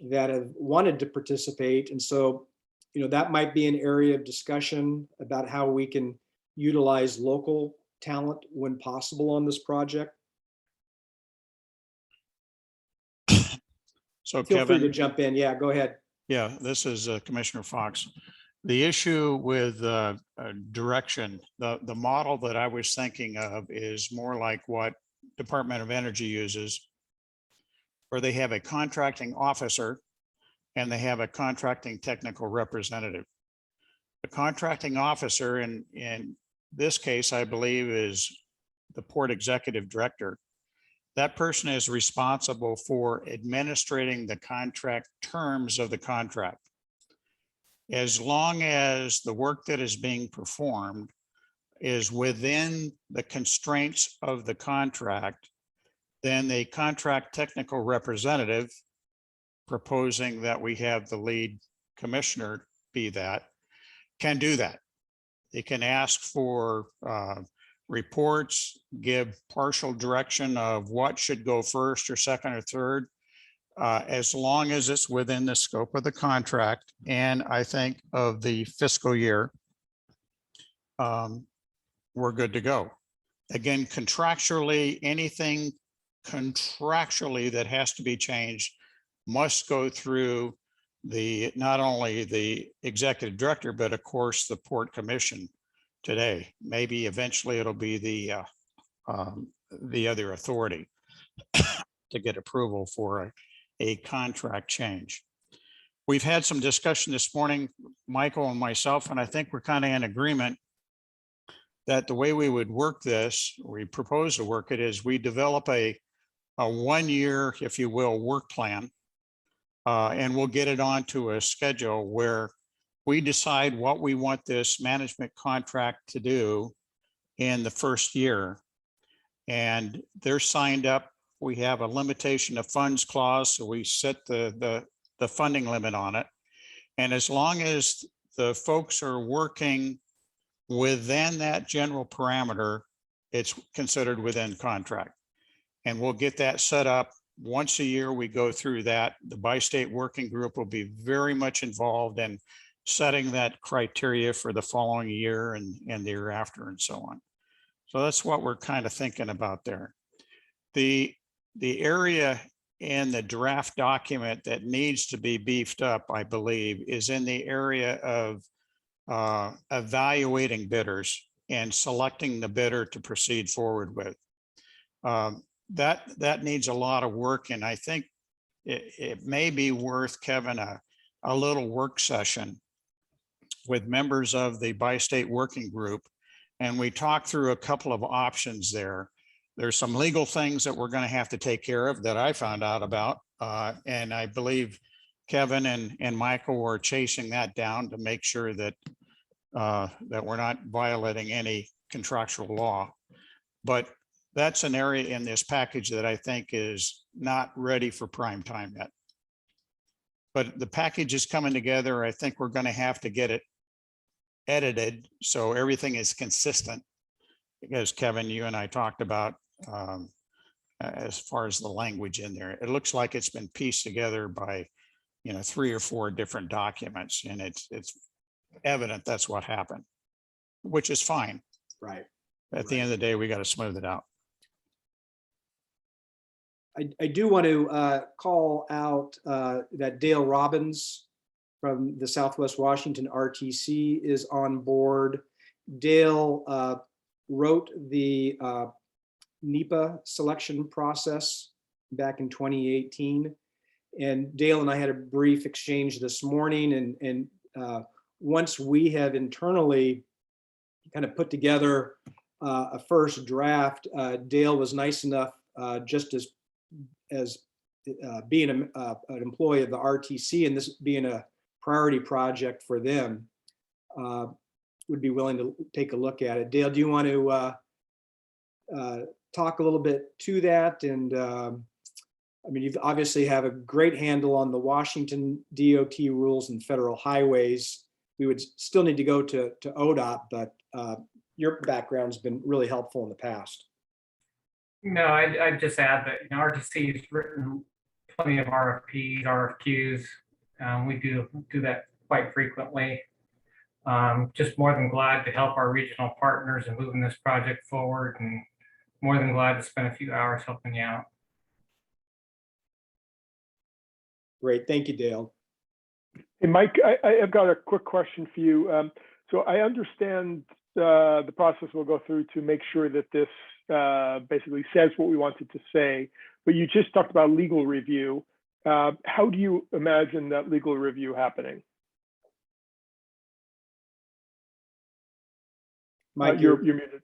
that have wanted to participate. And so, you know, that might be an area of discussion about how we can utilize local talent when possible on this project. So feel free to Kevin, jump in. Yeah, go ahead. yeah, this is Commissioner Fox. The issue with direction, the model that I was thinking of is more like what Department of Energy uses, where they have a contracting officer and they have a contracting technical representative. The contracting officer in this case, I believe, is the port executive director. That person is responsible for administrating the contract terms of the contract. As long as the work that is being performed is within the constraints of the contract, then the contract technical representative, proposing that we have the lead commissioner be that, can do that. They can ask for reports, give partial direction of what should go first or second or third, as long as it's within the scope of the contract and I think of the fiscal year, we're good to go. Again, contractually, anything contractually that has to be changed must go through the, not only the executive director, but of course the Port Commission today. Maybe eventually it'll be the other authority to get approval for a contract change. We've had some discussion this morning, Michael and myself, and I think we're kind of in agreement that the way we would work this, we propose to work it, is we develop a 1 year, if you will, work plan. And we'll get it onto a schedule where we decide what we want this management contract to do in the first year. And they're signed up. We have a limitation of funds clause, so we set the funding limit on it. And as long as the folks are working within that general parameter, it's considered within contract. And we'll get that set up. Once a year, we go through that. The bi-state working group will be very much involved in setting that criteria for the following year and the year after and so on. So that's what we're kind of thinking about there. The area in the draft document that needs to be beefed up, I believe, is in the area of evaluating bidders and selecting the bidder to proceed forward with. That needs a lot of work, and I think it may be worth, Kevin, a little work session with members of the bi-state working group, and we talk through a couple of options there. There's some legal things that we're going to have to take care of that I found out about, and I believe Kevin and Michael were chasing that down to make sure that that we're not violating any contractual law. But that's an area in this package that I think is not ready for prime time yet. But the package is coming together. I think we're going to have to get it edited so everything is consistent, because Kevin, you and I talked about as far as the language in there. It looks like it's been pieced together by 3 or 4 different documents, and it's evident that's what happened, which is fine. Right. At the end of the day, we got to smooth it out. I do want to call out that Dale Robbins from the Southwest Washington RTC is on board. Dale wrote the NEPA selection process back in 2018. And Dale and I had a brief exchange this morning. And once we have internally kind of put together a first draft, Dale was nice enough, just as being an employee of the RTC and this being a priority project for them, would be willing to take a look at it. Dale, do you want to talk a little bit to that? And I mean, you obviously have a great handle on the Washington DOT rules and federal highways. We would still need to go to ODOT, but your background's been really helpful in the past. No, I'd just add that RTC has written plenty of RFPs, RFQs. We do that quite frequently. Just more than glad to help our regional partners in moving this project forward, and more than glad to spend a few hours helping you out. Great, thank you, Dale. Hey, Mike, I've got a quick question for you. So I understand the process we'll go through to make sure that this basically says what we wanted to say, but you just talked about legal review. How do you imagine that legal review happening? Mike, you're muted.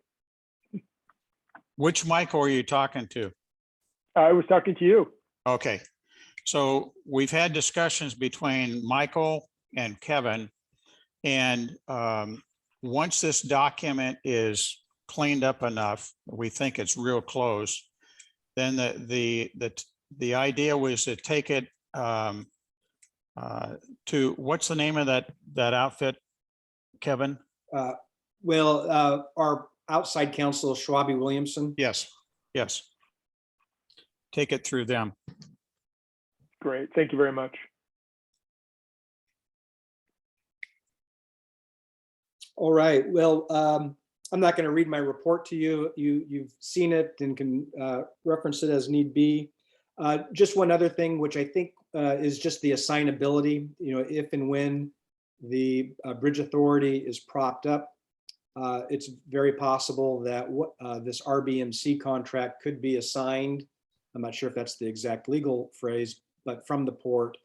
Which Michael are you talking to? I was talking to you. Okay. So we've had discussions between Michael and Kevin, and once this document is cleaned up enough, we think it's real close, then the idea was to take it to, what's the name of that outfit, Kevin? Our outside counsel, Schwabe Williamson. Yes, yes. Take it through them. Great. Thank you very much. All right. Well, I'm not going to read my report to you. You've seen it and can reference it as need be. Just one other thing, which I think is just the assignability. If and when the Bridge Authority is propped up, it's very possible that this RBMC contract could be assigned. I'm not sure if that's the exact legal phrase, but from the port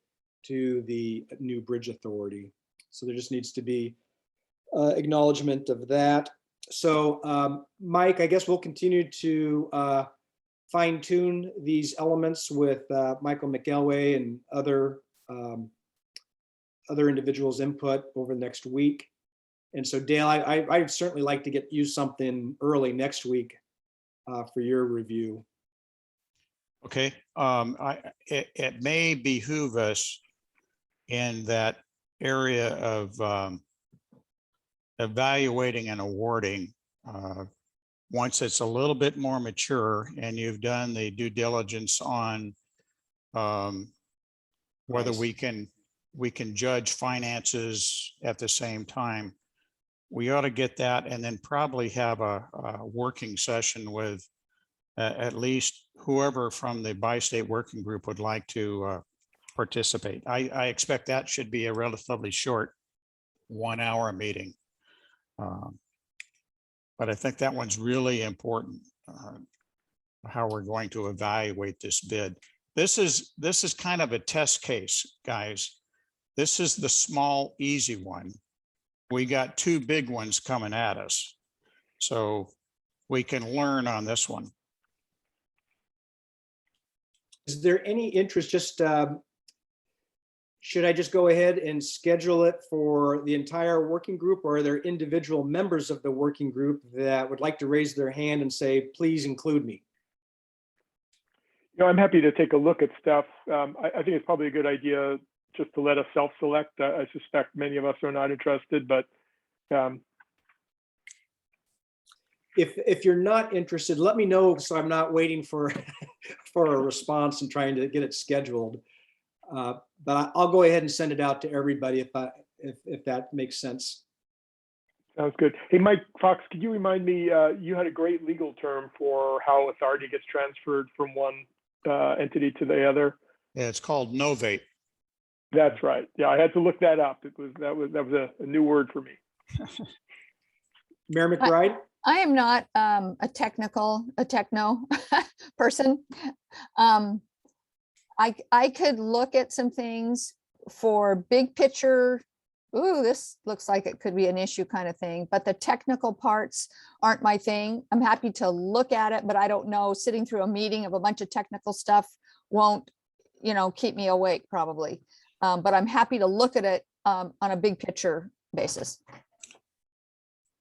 to the new Bridge Authority. So there just needs to be acknowledgement of that. So Mike, I guess we'll continue to fine tune these elements with Michael McElway and other individuals' input over the next week. And so Dale, I'd certainly like to get you something early next week for your review. Okay, it may behoove us in that area of evaluating and awarding, once it's a little bit more mature and you've done the due diligence on whether Nice. we can judge finances at the same time. We ought to get that, and then probably have a working session with at least whoever from the bi-state working group would like to participate. I expect that should be a relatively short 1 hour meeting. But I think that one's really important, how we're going to evaluate this bid. This is kind of a test case, guys. This is the small, easy one. We got two big ones coming at us. So we can learn on this one. Is there any interest, just should I just go ahead and schedule it for the entire working group, or are there individual members of the working group that would like to raise their hand and say, please include me? I'm happy to take a look at stuff. I think it's probably a good idea just to let us self-select. I suspect many of us are not interested, but if you're not interested, let me know so I'm not waiting for for a response and trying to get it scheduled. But I'll go ahead and send it out to everybody if that makes sense. sounds good. Hey, Mike Fox, could you remind me, you had a great legal term for how authority gets transferred from one entity to the other? Yeah, it's called novate. That's right. Yeah, I had to look that up. That was a new word for me. Mayor McBride? I am not a techno person. I could look at some things for big picture. Ooh, this looks like it could be an issue kind of thing, but the technical parts aren't my thing. I'm happy to look at it, but I don't know, sitting through a meeting of a bunch of technical stuff won't, keep me awake probably. But I'm happy to look at it on a big picture basis.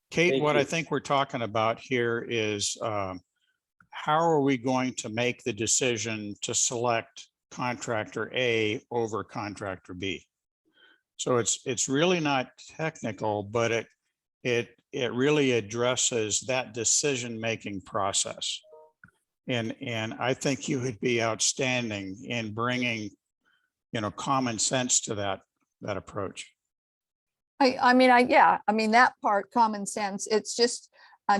Kate, Thank what I you. think we're talking about here is how are we going to make the decision to select contractor A over contractor B? So it's really not technical, but it really addresses that decision-making process. And I think you would be outstanding in bringing, common sense to that approach. That part, common sense, it's just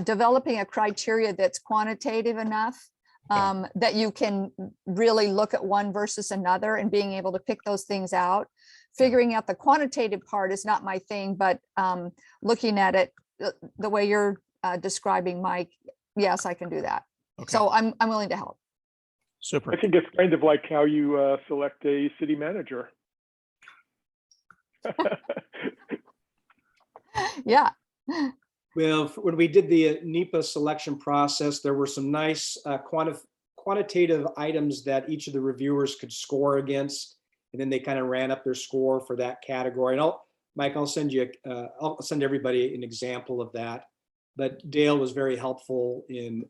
developing a criteria that's quantitative enough that you can really look at one versus another and being able to pick those things out. Figuring out the quantitative part is not my thing, but looking at it the way you're describing, Mike, yes, I can do that. Okay. So I'm willing to help. Super. I think it's kind of like how you select a city manager. Yeah. Well, when we did the NEPA selection process, there were some nice quantitative items that each of the reviewers could score against, and then they kind of ran up their score for that category. And Mike, I'll send everybody an example of that. But Dale was very helpful in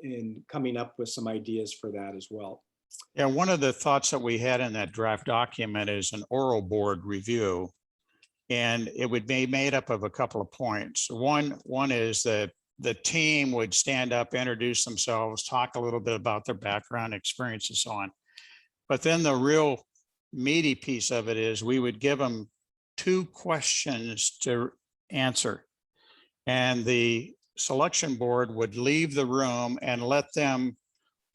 in coming up with some ideas for that as well. Yeah, one of the thoughts that we had in that draft document is an oral board review. And it would be made up of a couple of points. One is that the team would stand up, introduce themselves, talk a little bit about their background, experience, and so on. But then the real meaty piece of it is we would give them 2 questions to answer. And the selection board would leave the room and let them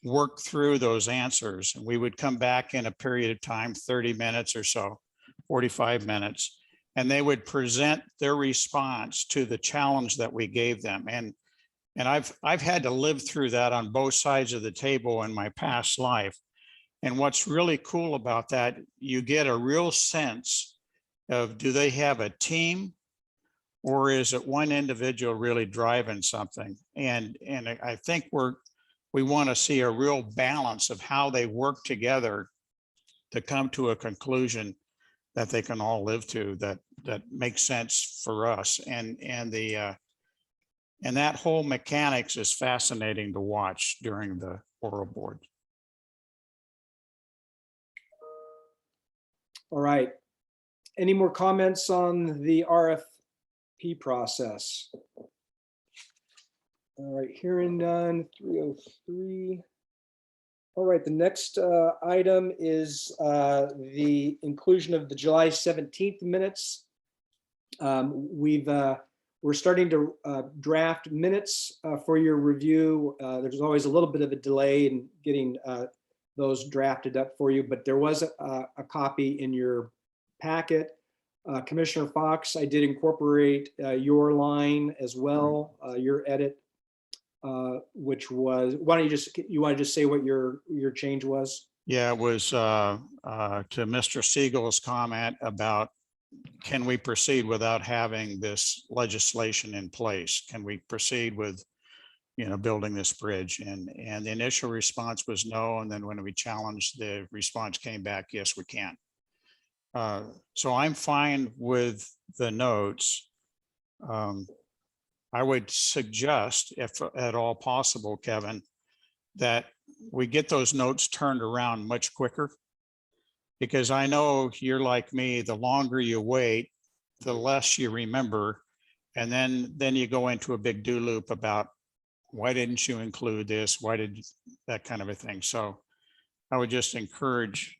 work through those answers. And we would come back in a period of time, 30 minutes or so, 45 minutes. And they would present their response to the challenge that we gave them. And I've had to live through that on both sides of the table in my past life. And what's really cool about that, you get a real sense of, do they have a team, or is it one individual really driving something? And I think we want to see a real balance of how they work together to come to a conclusion that they can all live to, that makes sense for us. And that whole mechanics is fascinating to watch during the oral board. All right. Any more comments on the RFP process? All right, hearing none, 303. All right, the next item is the inclusion of the July 17th minutes. We're starting to draft minutes for your review. There's always a little bit of a delay in getting those drafted up for you, but there was a copy in your packet. Commissioner Fox, I did incorporate your line as well, your edit. Which was, why don't you want to just say what your change was? Yeah, it was to Mr. Siegel's comment about, can we proceed without having this legislation in place? Can we proceed with, building this bridge? And the initial response was no. And then when we challenged, the response came back, yes, we can. So I'm fine with the notes. I would suggest, if at all possible, Kevin, that we get those notes turned around much quicker. Because I know you're like me, the longer you wait, the less you remember. And then you go into a big do loop about, why didn't you include this? Why did that kind of a thing? So I would just encourage,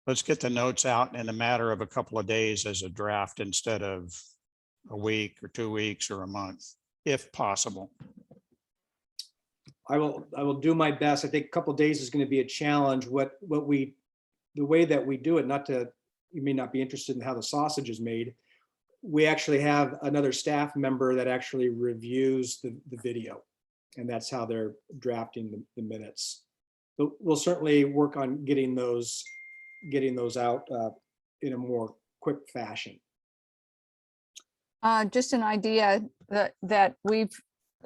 let's get the notes out in a matter of a couple of days as a draft instead of a week or 2 weeks or a month, if possible. I will do my best. I think a couple of days is going to be a challenge. The way that we do it, you may not be interested in how the sausage is made. We actually have another staff member that actually reviews the video, and that's how they're drafting the minutes. But we'll certainly work on getting those out in a more quick fashion. Just an idea that we've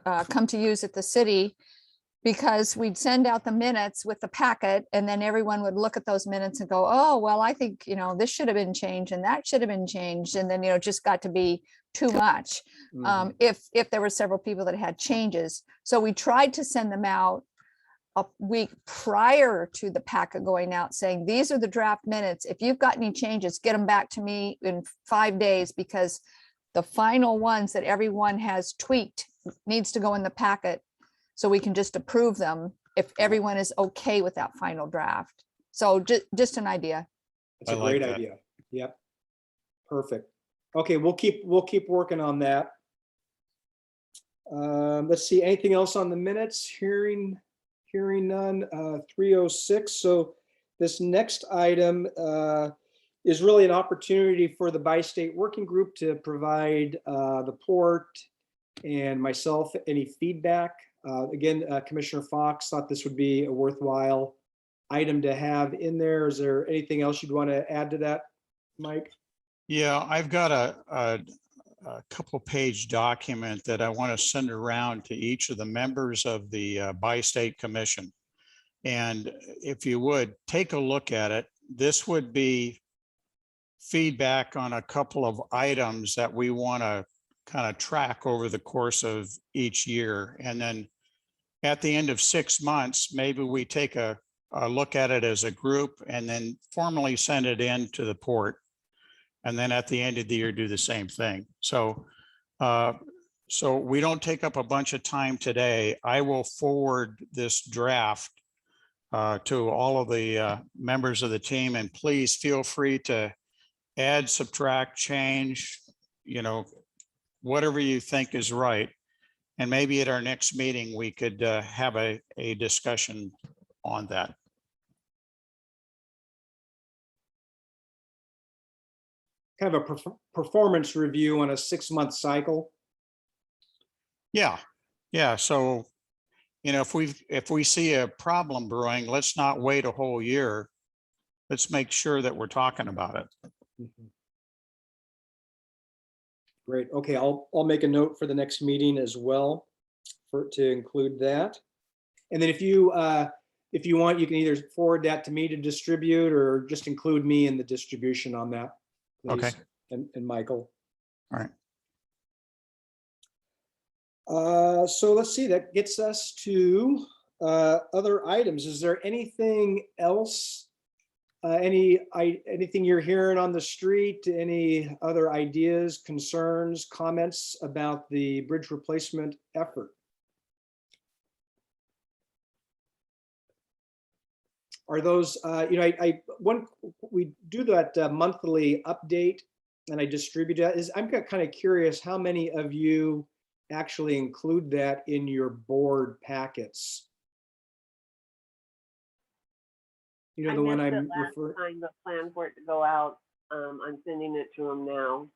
come to use at the city, because we'd send out the minutes with the packet, and then everyone would look at those minutes and go, oh, well, I think, this should have been changed and that should have been changed. And then, just got to be too much. If there were several people that had changes. So we tried to send them out a week prior to the packet going out, saying, these are the draft minutes. If you've got any changes, get them back to me in 5 days, because the final ones that everyone has tweaked needs to go in the packet, so we can just approve them if everyone is okay with that final draft. So just an idea. It's a great idea. Yep. Perfect. Okay, we'll keep working on that. Let's see, anything else on the minutes? Hearing none. 306. So this next item is really an opportunity for the bi-state working group to provide the port and myself any feedback. Again, Commissioner Fox thought this would be a worthwhile item to have in there. Is there anything else you'd want to add to that, Mike? Yeah, I've got a couple page document that I want to send around to each of the members of the Bi-State Commission. And if you would take a look at it, this would be feedback on a couple of items that we want to kind of track over the course of each year. And at the end of 6 months, maybe we take a look at it as a group and then formally send it in to the port. And then at the end of the year, do the same thing. So, so we don't take up a bunch of time today. I will forward this draft to all of the members of the team, and please feel free to add, subtract, change, you know, whatever you think is right. And maybe at our next meeting, we could have a discussion on that. Kind of a performance review on a 6-month cycle. Yeah, yeah. So, you know, if we see a problem brewing, let's not wait a whole year. Let's make sure that we're talking about it. Mhm. Great. Okay, I'll make a note for the next meeting as well to include that. And then if you want, you can either forward that to me to distribute or just include me in the distribution on that, please. Okay. And Michael. All right. So let's see, that gets us to other items. Is there anything else? Anything you're hearing on the street? Any other ideas, concerns, comments about the bridge replacement effort? Are those, you know, we do that monthly update and I distribute that. I'm kind of curious how many of you actually include that in your board packets? You know, I the one missed I'm it last referring. time the plan for it to go out. I'm sending it to them now.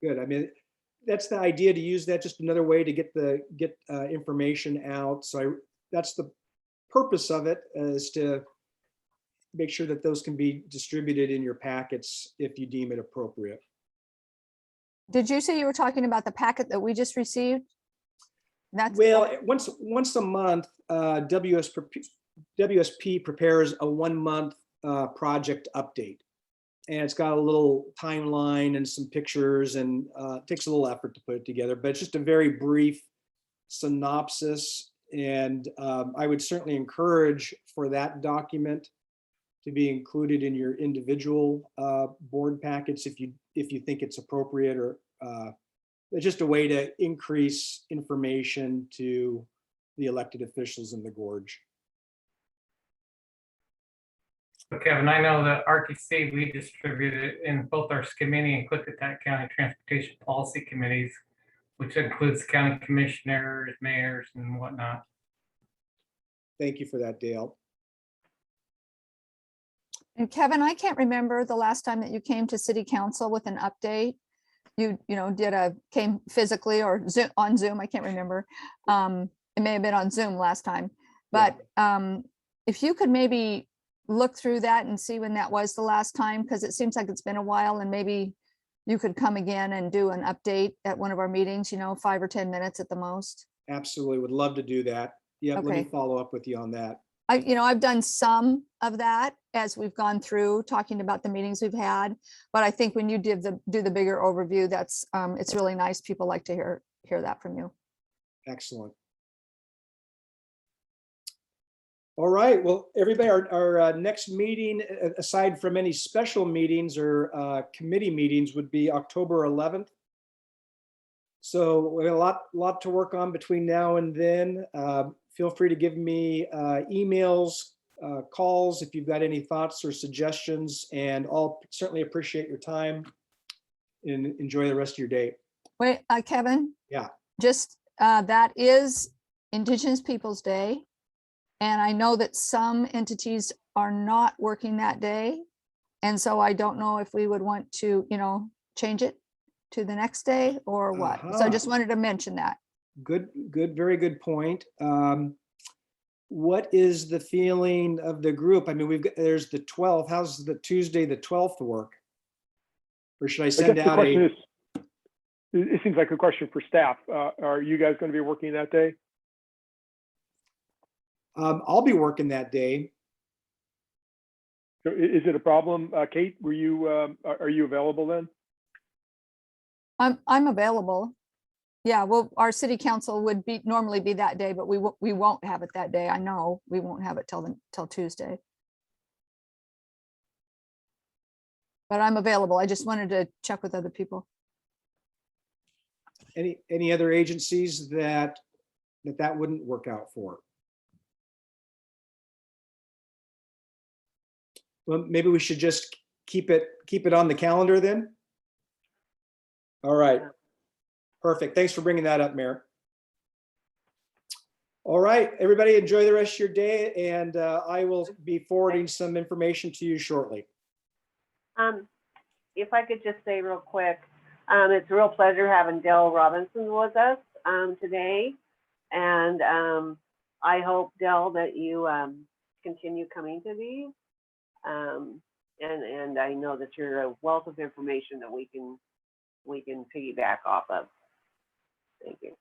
Good. I mean, that's the idea, to use that, just another way to get information out. So that's the purpose of it, is to make sure that those can be distributed in your packets if you deem it appropriate. Did you say you were talking about the packet that we just received? That's Well, once a month, WSP prepares a 1-month project update. And it's got a little timeline and some pictures, and it takes a little effort to put it together, but it's just a very brief synopsis. And I would certainly encourage for that document to be included in your individual board packets if you think it's appropriate, or it's just a way to increase information to the elected officials in the Gorge. So Kevin, I know that RTC, we distribute it in both our Skamania and Klickitat County Transportation Policy Committees, which includes county commissioners, mayors, and whatnot. Thank you for that, Dale. And Kevin, I can't remember the last time that you came to city council with an update. You know, came physically or on Zoom, I can't remember. It may have been on Zoom last time, but if you could maybe look through that and see when that was the last time, because it seems like it's been a while, and maybe you could come again and do an update at one of our meetings, you know, 5 or 10 minutes at the most. Absolutely, would love to do that. Yeah, let me Okay. follow up with you on that. I've done some of that as we've gone through talking about the meetings we've had, but I think when you do the bigger overview, that's it's really nice. People like to hear that from you. Excellent. All right, well, everybody, our next meeting, aside from any special meetings or committee meetings, would be October 11th. So we have a lot to work on between now and then. Feel free to give me emails, calls if you've got any thoughts or suggestions, and I'll certainly appreciate your time and enjoy the rest of your day. Wait, Kevin? Yeah. Just that is Indigenous Peoples Day. And I know that some entities are not working that day. And so I don't know if we would want to, you know, change it to the next day or what. So I just wanted to mention that. Good, very good point. What is the feeling of the group? I mean, there's the 12th. How's the Tuesday, the 12th work? Or should I send out it seems like a question for staff. Are you guys going to be working that day? I'll be working that day. So is it a problem? Kate, are you available then? I'm available. Yeah, well, our city council would be, normally be that day, but we won't have it that day. I know we won't have it till Tuesday. But I'm available. I just wanted to check with other people. Any other agencies that wouldn't work out for? Well, maybe we should just keep it on the calendar then. All right. Perfect. Thanks for bringing that up, Mayor. All right, everybody, enjoy the rest of your day, and I will be forwarding some information to you shortly. If I could just say real quick, it's a real pleasure having Dell Robinson with us today. And I hope, Dell, that you continue coming to these. And I know that you're a wealth of information that we can piggyback off of. Thank you.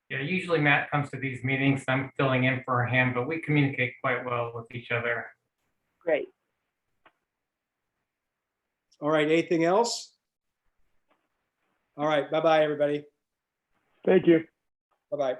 Yeah, usually Matt comes to these meetings. I'm filling in for him, but we communicate quite well with each other. Great. All right, anything else? All right, bye-bye, everybody. Thank you. Bye-bye.